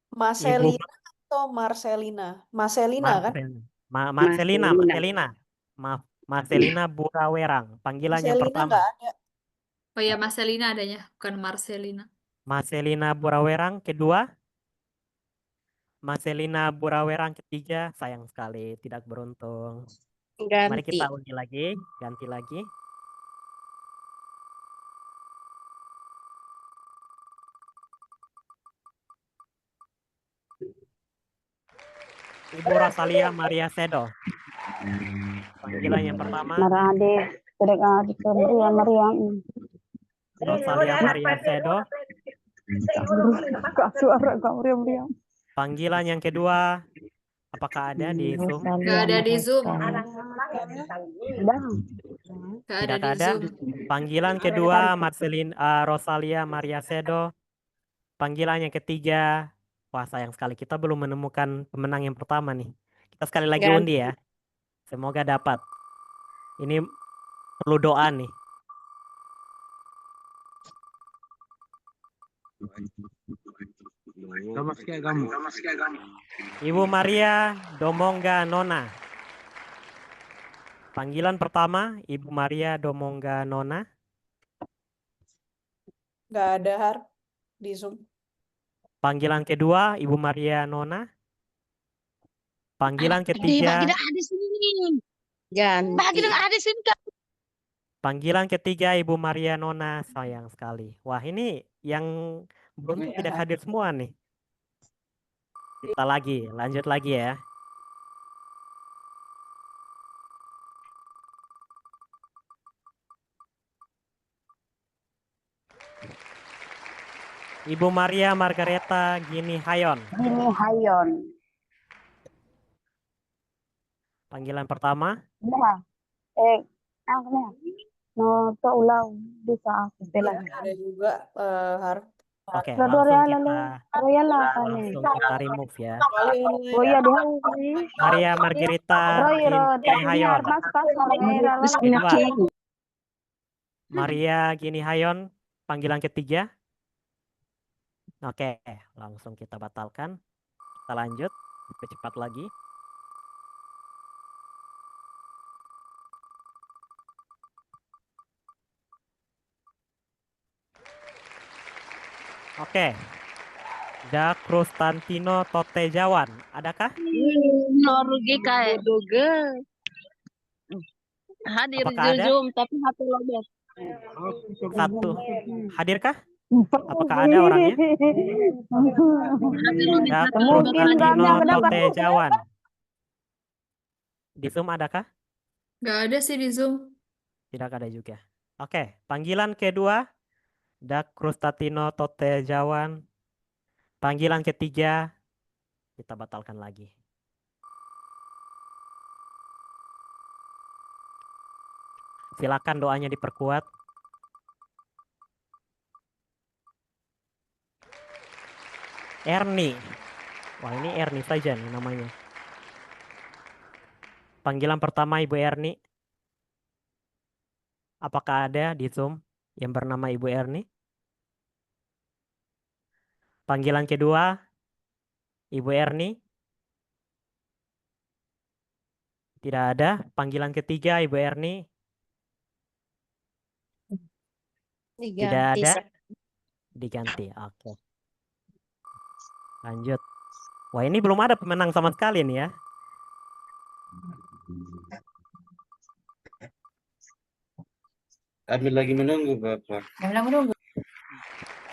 Marcelina atau Marcelina? Marcelina kan? Marcelina. Maaf, Marcelina Burawerang, panggilan yang Marcelina pertama. nggak ada. Oh ya, Marcelina adanya, bukan Marcelina. Marcelina Burawerang kedua. Marcelina Burawerang ketiga, sayang sekali tidak beruntung. Mari Ganti. kita undi lagi, ganti lagi. Ibu Rosalia Maria Sedo. Panggilan yang pertama. Rosalia Maria Sedo. Panggilan yang kedua. Apakah ada di Zoom? Nggak ada di Zoom. Tidak ada. Panggilan kedua Rosalia Maria Sedo. Panggilan yang ketiga. Wah, sayang sekali kita belum menemukan pemenang yang pertama nih. Kita sekali lagi undi ya. Semoga dapat. Ini perlu doa nih. Ibu Maria Domongga Nona. Panggilan pertama, Ibu Maria Domongga Nona. Nggak ada, Har, di Zoom. Panggilan kedua, Ibu Maria Nona. Panggilan ketiga. Panggilan ketiga, Ibu Maria Nona. Sayang sekali. Wah, ini yang beruntung tidak hadir semua nih. Kita lagi, lanjut lagi ya. Ibu Maria Margareta Gini Hayon. Panggilan pertama. Ada juga, Har. Oke, langsung kita remove ya. Maria Margareta Gini Hayon. Kedua. Maria Gini Hayon, panggilan ketiga. Oke, langsung kita batalkan. Kita lanjut, lebih cepat lagi. Oke. Da Krustantino Totejawan, adakah? Norgi kayak doge. Hadir Apakah ada? Zoom tapi satu lobet. Satu. Hadirkah? Apakah ada orangnya? Da Krustantino Totejawan. Di Zoom adakah? Nggak ada sih di Zoom. Tidak ada juga. Oke, panggilan kedua. Da Krustantino Totejawan. Panggilan ketiga. Kita batalkan lagi. Silakan doanya diperkuat. Ernie. Wah, ini Ernie saja nih namanya. Panggilan pertama Ibu Erni. Apakah ada di Zoom yang bernama Ibu Erni? Panggilan kedua Ibu Erni. Tidak ada. Panggilan ketiga Ibu Erni. Tidak ada. Diganti. Oke. Lanjut. Wah, ini belum ada pemenang sama sekali nih ya. Kami lagi menunggu, Bapak.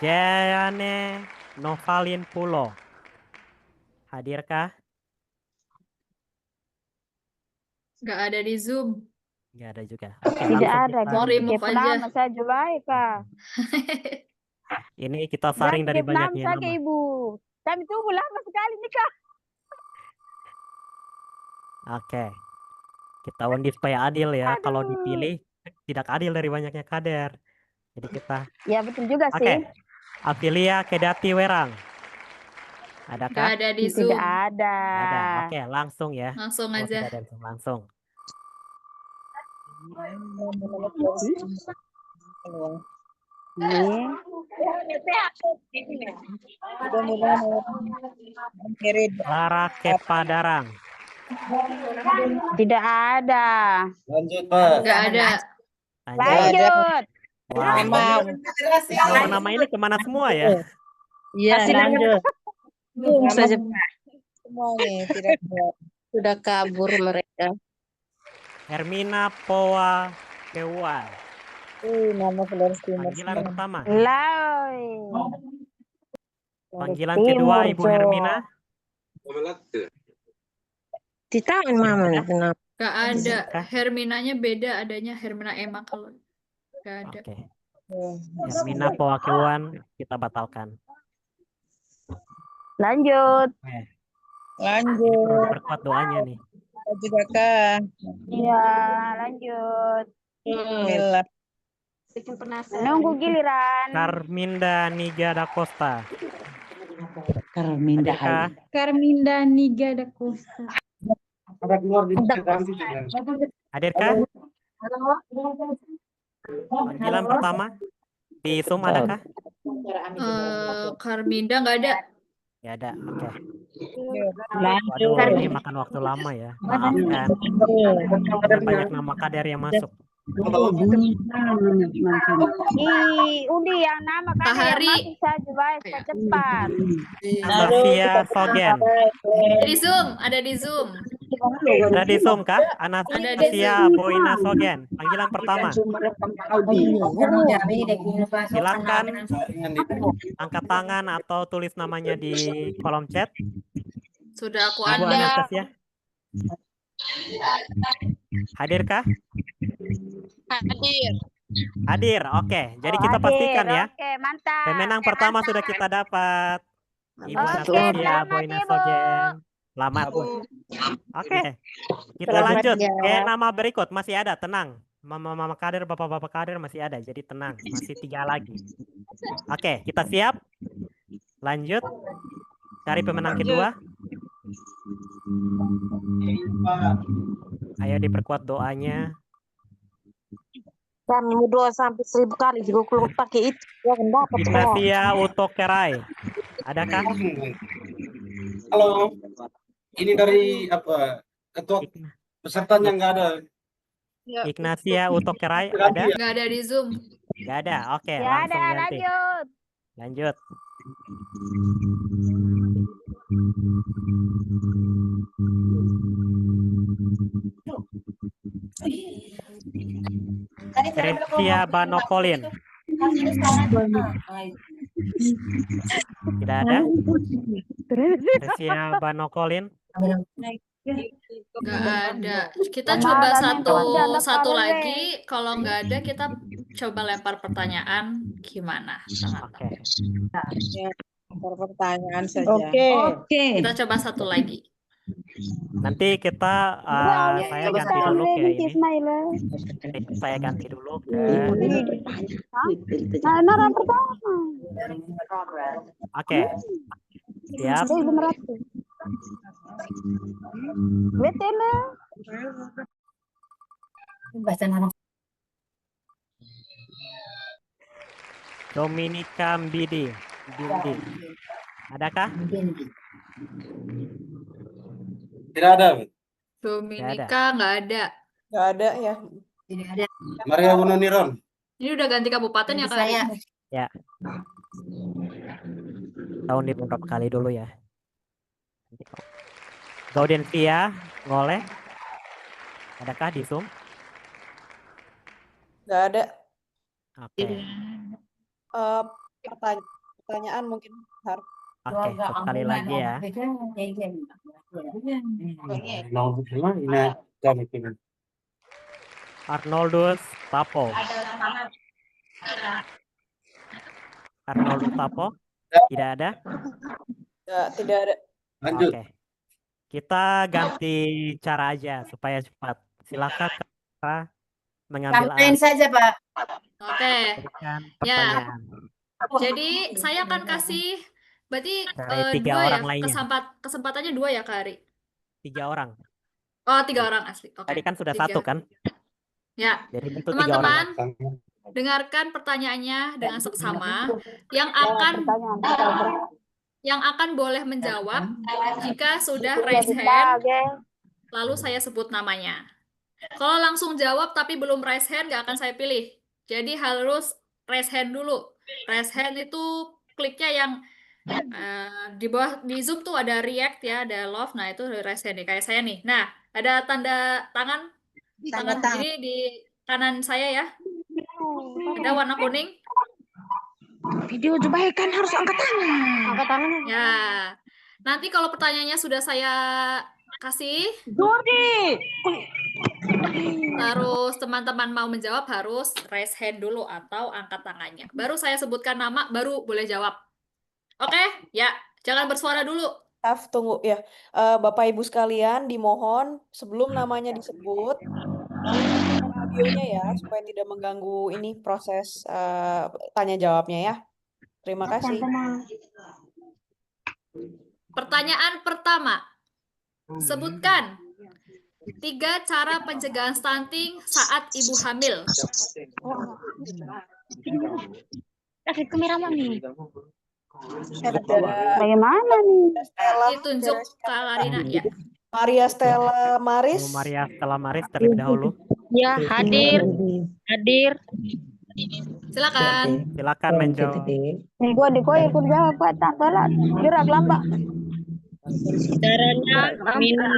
Jayane Novalin Pulo. Hadirkah? Nggak ada di Zoom. Nggak ada juga. Oke, Tidak langsung ada. kita. Mau remove aja. Nama saya Julaika. Ini kita saring dari banyaknya saya nama. ke Ibu. Kami tunggu lama sekali nih, Kak. Oke. Kita undi supaya adil ya. Kalau dipilih tidak adil dari banyaknya kader. Jadi kita. Ya, betul juga Oke. sih. Afilia Kedati Werang. Nggak Adakah? ada di Zoom. Tidak ada. Ada. Oke, langsung ya. Langsung Oh, aja. tidak ada Zoom, langsung. Clara Kepadarang. Tidak ada. Lanjut, Pak. Nggak ada. Lanjut. Wah, nama ini kemana semua ya? Iya, lanjut. Saja Semuanya tidak ada. sudah kabur mereka. Hermina Poa Kewan. Nama Flores Timur. Panggilan pertama. Lai. Panggilan kedua Ibu Hermina. Di tangan mama nih kenapa? Nggak ada. Herminanya beda. Adanya Hermina Emma kalau nggak ada. Oke. Hermina Poa Kewan kita batalkan. Lanjut. Lanjut. Perlu perkuat doanya nih. Juga Kak. Iya, lanjut. Alhamdulillah. Nunggu giliran. Carminda Niga da Costa. Carminda. Hadirkah? Carminda Niga da Costa. Ada keluar di ganti juga. Hadirkah? Panggilan pertama di Zoom adakah? Carminda nggak ada. Ya ada. Oke. Lanjut. Waduh, ini makan waktu lama ya. Maafkan. Dan banyak nama kader yang masuk. Undi yang nama Kak kan yang Hari. masuk saya Julaika cepat. Anastasia Sogen. Di Zoom. Ada di Zoom. Ada di Zoom kah? Ada di Anastasia Boina Sogen. Panggilan pertama. Silakan angkat tangan atau tulis namanya di kolom chat. Sudah aku Ibu ada. Anastasia. Hadirkah? Hadir. Hadir. Oke. Jadi kita pastikan ya. Oke, mantap. Pemenang pertama sudah kita dapat. Ibu Oke, Anastasia selamat, Boina Ibu. Sogen. Selamat. Oke. Kita Selamat lanjut ya. ke nama berikut. Masih ada, tenang. Mama-mama kader, bapak-bapak kader masih ada. Jadi tenang. Masih 3 lagi. Oke, kita siap. Lanjut. Cari pemenang kedua. Ayo diperkuat doanya. Kami berdoa sampai 1000 kali juga kalau pakai itu ya kan dapat semua. Ignacia Utokerai. Adakah? Halo. Ini dari apa? Ketua pesertanya nggak ada. Ignacia Utokerai ada? Nggak ada di Zoom. Nggak ada. Oke, Ya langsung ada, ganti. lanjut. Lanjut. Tresia Banokolin. Tidak ada. Tresia Banokolin. Nggak ada. Kita Sama coba ada nih, satu Pak lagi. Kalau nggak ada, kita coba lempar pertanyaan. Gimana? Oke. Pertanyaan saja. Oke. Kita coba satu lagi. Nanti kita saya ganti dulu ke ini. Saya ganti dulu ke Nah, pertama. Oke. Siap. Betul. Dominika Bindi. Adakah? Tidak ada. Dominika nggak ada. Nggak ada ya. Maria Wununiron. Ini udah ganti kabupaten ya, Kak? Ya. Tahun di beberapa kali dulu ya. Gaudensia Ngoleh. Adakah di Zoom? Nggak ada. Oke. Pertanyaan mungkin harus. Oke, sekali lagi ya. Arnoldus Tapo. Arnoldus Tapo? Tidak ada? Tidak ada. Lanjut. Oke. Kita ganti cara aja supaya cepat. Silakan Kak, mengambil Sampaikan saja, Pak. Oke. berikan Ya. pertanyaan. Jadi saya akan kasih berarti Dari 3 dua ya. orang lainnya. Kesempatannya 2 ya, Kak Ari? 3 orang. Oh, 3 orang asli. Oke. Tadi kan sudah 3. 1 kan? Ya. Jadi itu 3 orang. Teman-teman, dengarkan pertanyaannya dengan seksama. Yang akan boleh menjawab jika sudah raise hand, lalu saya sebut namanya. Kalau langsung jawab tapi belum raise hand, nggak akan saya pilih. Jadi harus raise hand dulu. Raise hand itu kliknya yang di bawah di Zoom tuh ada react ya, ada love. Nah itu raise hand nih, kayak saya nih. Nah ada tanda tangan ini di kanan saya ya. Ada warna kuning. Video juga kan harus angkat tangan. Angkat tangan. Ya. Nanti kalau pertanyaannya sudah saya kasih, terus teman-teman mau menjawab harus raise hand dulu atau angkat tangannya. Baru saya sebutkan nama, baru boleh jawab. Oke? Ya, jangan bersuara dulu. Tunggu ya. Bapak Ibu sekalian, dimohon sebelum namanya disebut, audionya ya, supaya tidak mengganggu ini proses tanya jawabnya ya. Terima kasih. Pertanyaan pertama. Sebutkan 3 cara pencegahan stunting saat ibu hamil. Bagaimana nih? Ditunjuk Kak Larina ya. Maria Stella Maris. Maria Stella Maris terlebih dahulu. Ya, hadir. Silakan. Silakan menjawab. Gua ikut jawab, Pak. Tak salah. Gerak lambat. Caranya minum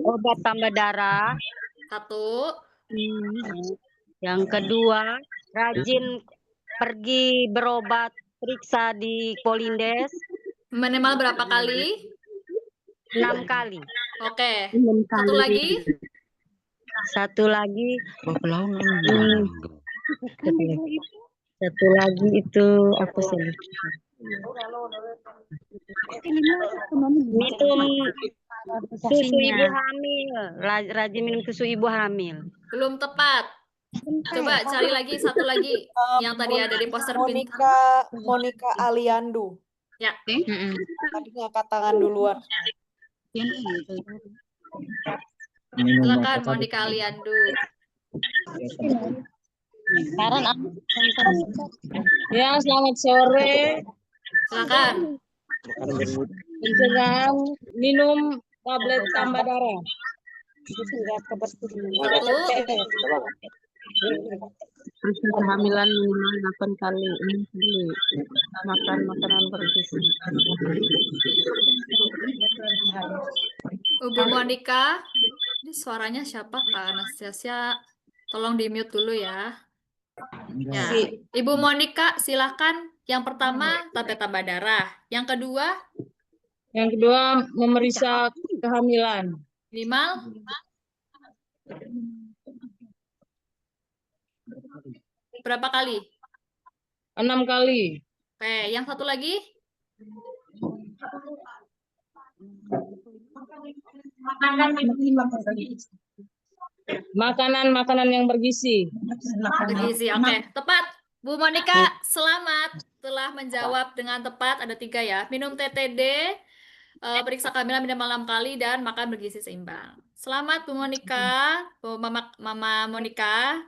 obat tambah darah. 1. Yang kedua, rajin pergi berobat, periksa di Polindes. Minimal berapa kali? 6 kali. Oke. 6 Satu kali. lagi. Satu lagi itu apa sih? Minum susu ibu hamil. Rajin minum susu ibu hamil. Belum tepat. Coba cari lagi satu lagi yang tadi ada di poster Monica Aliandu. Ya. Tadi ngangkat tangan duluan. Silakan Monica Aliandu. Ya, selamat sore. Silakan. Pencegahan minum tablet tambah darah. 1. Kehamilan minimal 8 kali. Makan makanan bergizi. Bu Monica, ini suaranya siapa Kak Anastasia? Tolong di mute dulu ya. Ya. Ibu Monica, silahkan. Yang pertama, tablet tambah darah. Yang kedua? Yang kedua, memeriksa kehamilan. Minimal? Berapa kali? 6 kali. Oke, yang satu lagi? Makanan yang bergizi. Bergizi, oke. Tepat. Bu Monica, selamat telah menjawab dengan tepat. Ada 3 ya. Minum TTD, periksa kehamilan minimal 6 kali dan makan bergizi seimbang. Selamat Bu Monica, Mama Monica.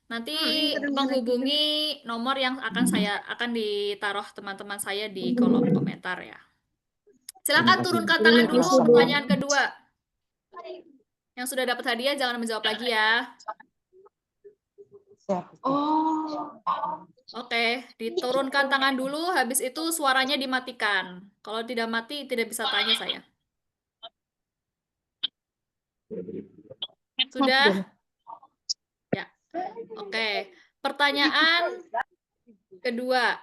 Nanti menghubungi nomor yang akan ditaruh teman-teman saya di kolom komentar ya. Silakan turunkan tangan dulu pertanyaan kedua. Yang sudah dapat hadiah jangan menjawab lagi ya. Oke, diturunkan tangan dulu, habis itu suaranya dimatikan. Kalau tidak mati, tidak bisa tanya saya. Sudah? Ya. Oke. Pertanyaan kedua.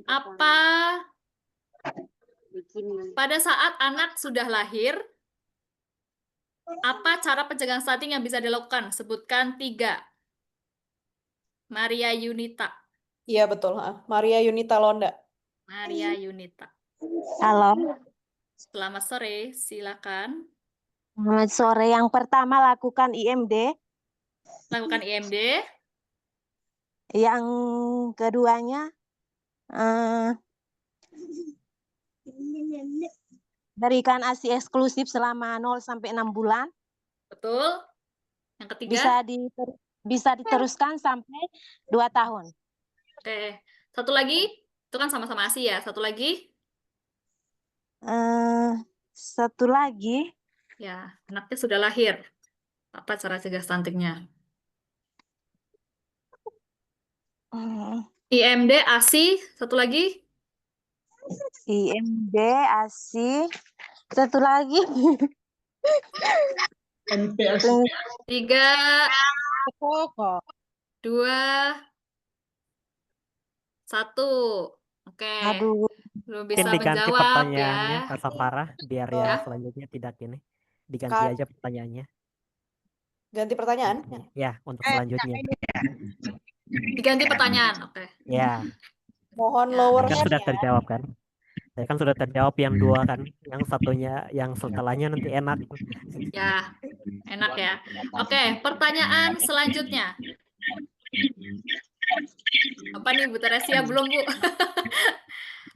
Apa pada saat anak sudah lahir, apa cara pencegahan stunting yang bisa dilakukan? Sebutkan 3. Maria Yunita. Iya betul. Maria Yunita Londa. Maria Yunita. Halo, Selamat sore, silakan. selamat sore. Yang pertama lakukan IMD, Lakukan IMD. yang keduanya berikan ASI eksklusif selama 0 sampai 6 bulan. Betul. Yang ketiga. Bisa diteruskan sampai 2 tahun. Oke. Satu lagi, itu kan sama-sama ASI ya. Satu lagi. Satu lagi. Ya, anaknya sudah lahir. Apa cara cegah stuntingnya? IMD, ASI, satu lagi. IMD, ASI, satu lagi. NPASI. 3, 2, 1. Oke. Belum Mungkin bisa diganti menjawab pertanyaannya, ya. Kak Safara, biar yang selanjutnya tidak ini. Diganti aja pertanyaannya. Ganti pertanyaan? Ya, untuk selanjutnya. Diganti pertanyaan, oke. Ya. Mohon lower Kan hand sudah ya. terjawab kan? Saya kan sudah terjawab yang 2 kan. Yang satunya, yang setelahnya nanti enak. Ya, enak ya. Oke, pertanyaan selanjutnya. Apa nih Bu Teresia? Belum Bu.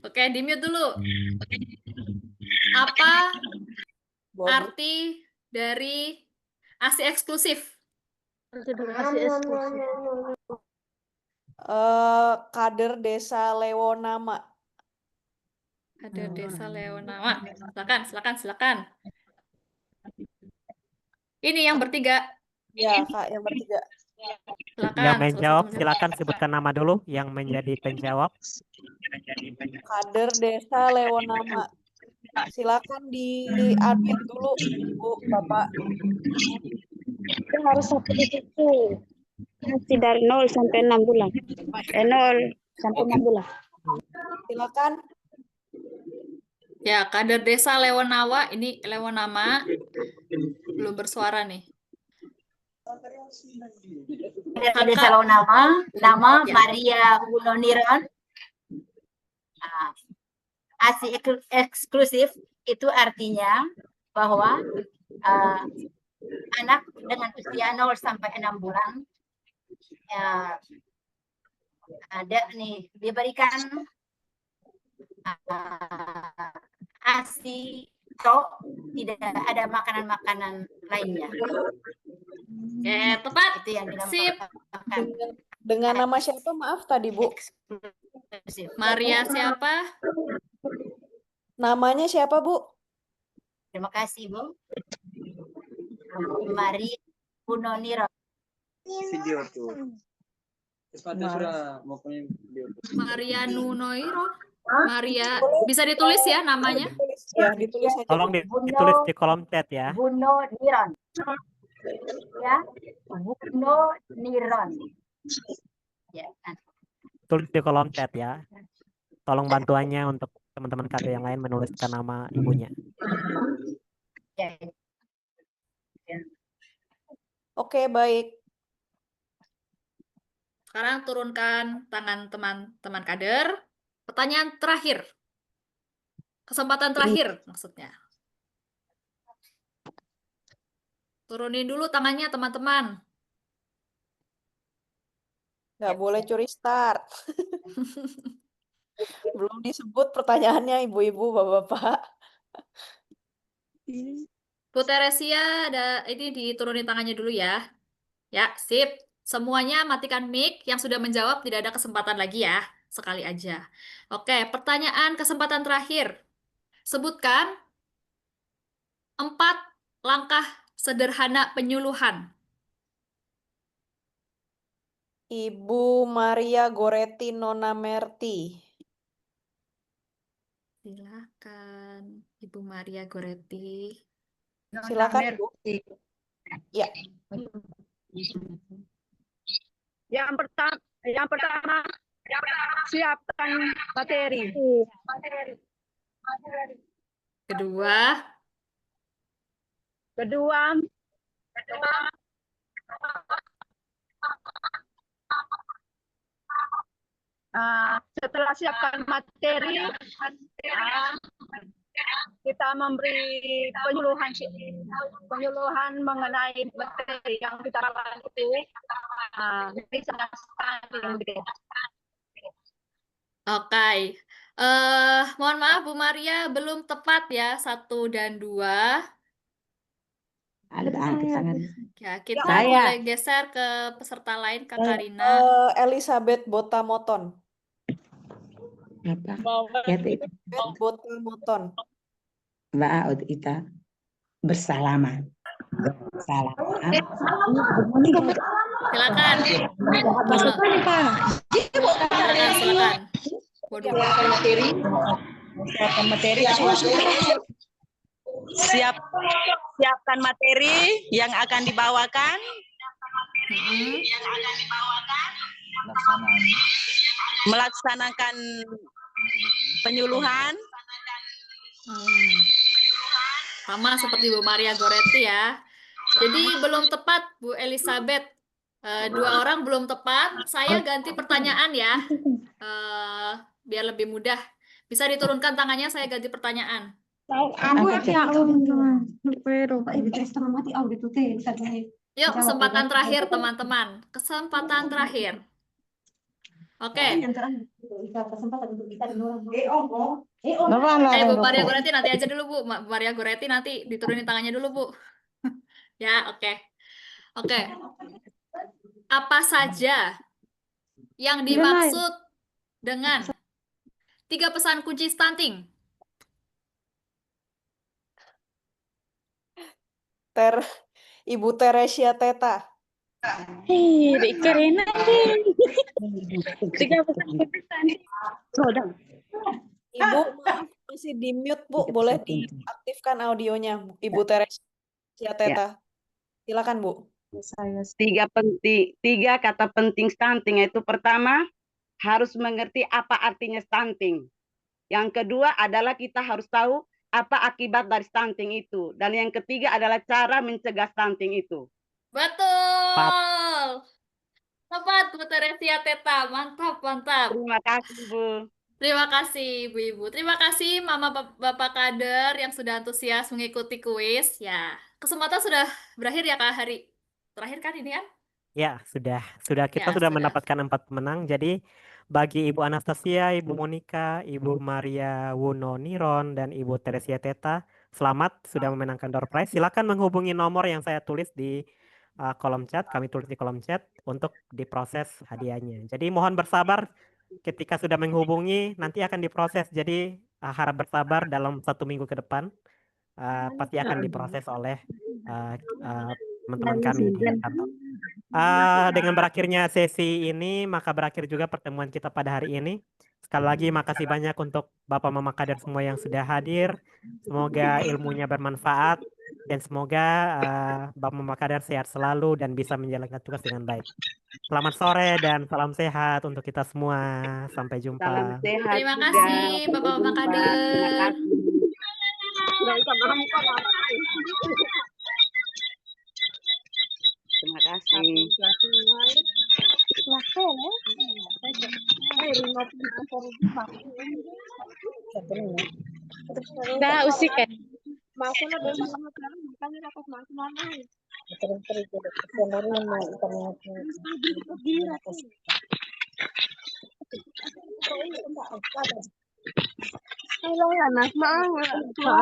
Oke, di mute dulu. Apa arti dari ASI eksklusif? Kader Desa Lewonama. Kader Desa Lewonama. Silakan. Ini yang bertiga. Ya, Kak, yang bertiga. Silakan. Yang menjawab, silakan sebutkan nama dulu yang menjadi penjawab. Kader Desa Lewonama. Silakan di-admit dulu, Bu, Bapak. Itu harus satu itu. Masih dari 0 sampai 6 bulan. 0 sampai 6 bulan. Silakan. Ya, kader desa Lewonama, ini Lewonama belum bersuara nih. Kader desa Lewonama, nama Maria Gunoniron. ASI eksklusif itu artinya bahwa anak dengan usia 0 sampai 6 bulan ada nih diberikan ASI atau tidak ada makanan-makanan lainnya. Tepat. Itu yang Sip. Dengan nama siapa maaf tadi Bu? Maria siapa? Namanya siapa Bu? Terima kasih Bu. Maria Gunoniron. Video tuh. Sudah mau punya video. Maria Nunoiro. Maria, bisa ditulis ya namanya? Ya, ditulis aja. Tolong ditulis di kolom chat ya. Gunoniron. Ya, Gunoniron. Ya. Tulis di kolom chat ya. Tolong bantuannya untuk teman-teman KD yang lain menuliskan nama ibunya. Oke, baik. Sekarang turunkan tangan teman-teman kader. Pertanyaan terakhir. Kesempatan terakhir maksudnya. Turunin dulu tangannya teman-teman. Nggak boleh curi start. Belum disebut pertanyaannya ibu-ibu, bapak-bapak. Bu Teresia, ini diturunin tangannya dulu ya. Ya, sip. Semuanya matikan mic. Yang sudah menjawab tidak ada kesempatan lagi ya. Sekali aja. Oke, pertanyaan kesempatan terakhir. Sebutkan 4 langkah sederhana penyuluhan. Ibu Maria Goretti Nona Merti. Silakan, Ibu Maria Goretti. Silakan, Ibu. Ya. Yang pertama siapkan materi. Kedua, Setelah siapkan materi, kita memberi penyuluhan mengenai materi yang kita lakukan itu. Misalnya stunting gitu. oke. Mohon maaf Bu Maria, belum tepat ya 1 dan 2. Ya, kita boleh geser ke peserta lain, Kak Karina. Elizabeth Botamoton. Elizabeth Botamoton. Mbak Ita bersalaman. Silakan. Silakan. Siapkan materi yang akan dibawakan. Melaksanakan penyuluhan. Sama seperti Bu Maria Goretti ya. Jadi belum tepat Bu Elizabeth. 2 orang belum tepat. Saya ganti pertanyaan ya. Biar lebih mudah. Bisa diturunkan tangannya, saya ganti pertanyaan. Yuk, kesempatan terakhir teman-teman. Kesempatan terakhir. Oke. Bu Maria Goretti nanti aja dulu Bu. Bu Maria Goretti nanti diturunin tangannya dulu Bu. Ya, oke. Oke. Apa saja yang dimaksud dengan 3 pesan kunci stunting? Ibu Teresia Teta. Karina Ibu, maaf, masih di mute Bu, boleh diaktifkan audionya Ibu Teresia Teta. Silakan Bu. Tiga kata penting stunting, yaitu pertama harus mengerti apa artinya stunting. Yang kedua adalah kita harus tahu apa akibat dari stunting itu. Dan yang ketiga adalah cara mencegah stunting itu. Betul. Tepat Bu Teresia Teta. Mantap, mantap. Terima kasih Bu. Terima kasih Ibu-Ibu. Terima kasih Mama Bapak Kader yang sudah antusias mengikuti kuis. Ya, kesempatan sudah berakhir ya Kak Hari. Terakhir kan ini kan? Ya, sudah kita Ya, sudah sudah. mendapatkan 4 pemenang. Jadi bagi Ibu Anastasia, Ibu Monica, Ibu Maria Wunoniron, dan Ibu Teresia Teta, selamat sudah memenangkan door prize. Silakan menghubungi nomor yang saya tulis di kolom chat. Kami tulis di kolom chat untuk diproses hadiahnya. Jadi mohon bersabar. Ketika sudah menghubungi, nanti akan diproses. Jadi harap bersabar dalam 1 minggu ke depan. Pasti akan diproses oleh teman-teman kami di kantor. Dengan berakhirnya sesi ini, maka berakhir juga pertemuan kita pada hari ini. Sekali lagi, makasih banyak untuk Bapak Mama Kader semua yang sudah hadir. Semoga ilmunya bermanfaat. Dan semoga Bapak Mama Kader sehat selalu dan bisa menjalankan tugas dengan baik. Selamat sore dan salam sehat untuk kita semua. Sampai jumpa. Salam sehat. Terima kasih Bapak Mama Kader. Terima kasih. Dah usikan. Maaf.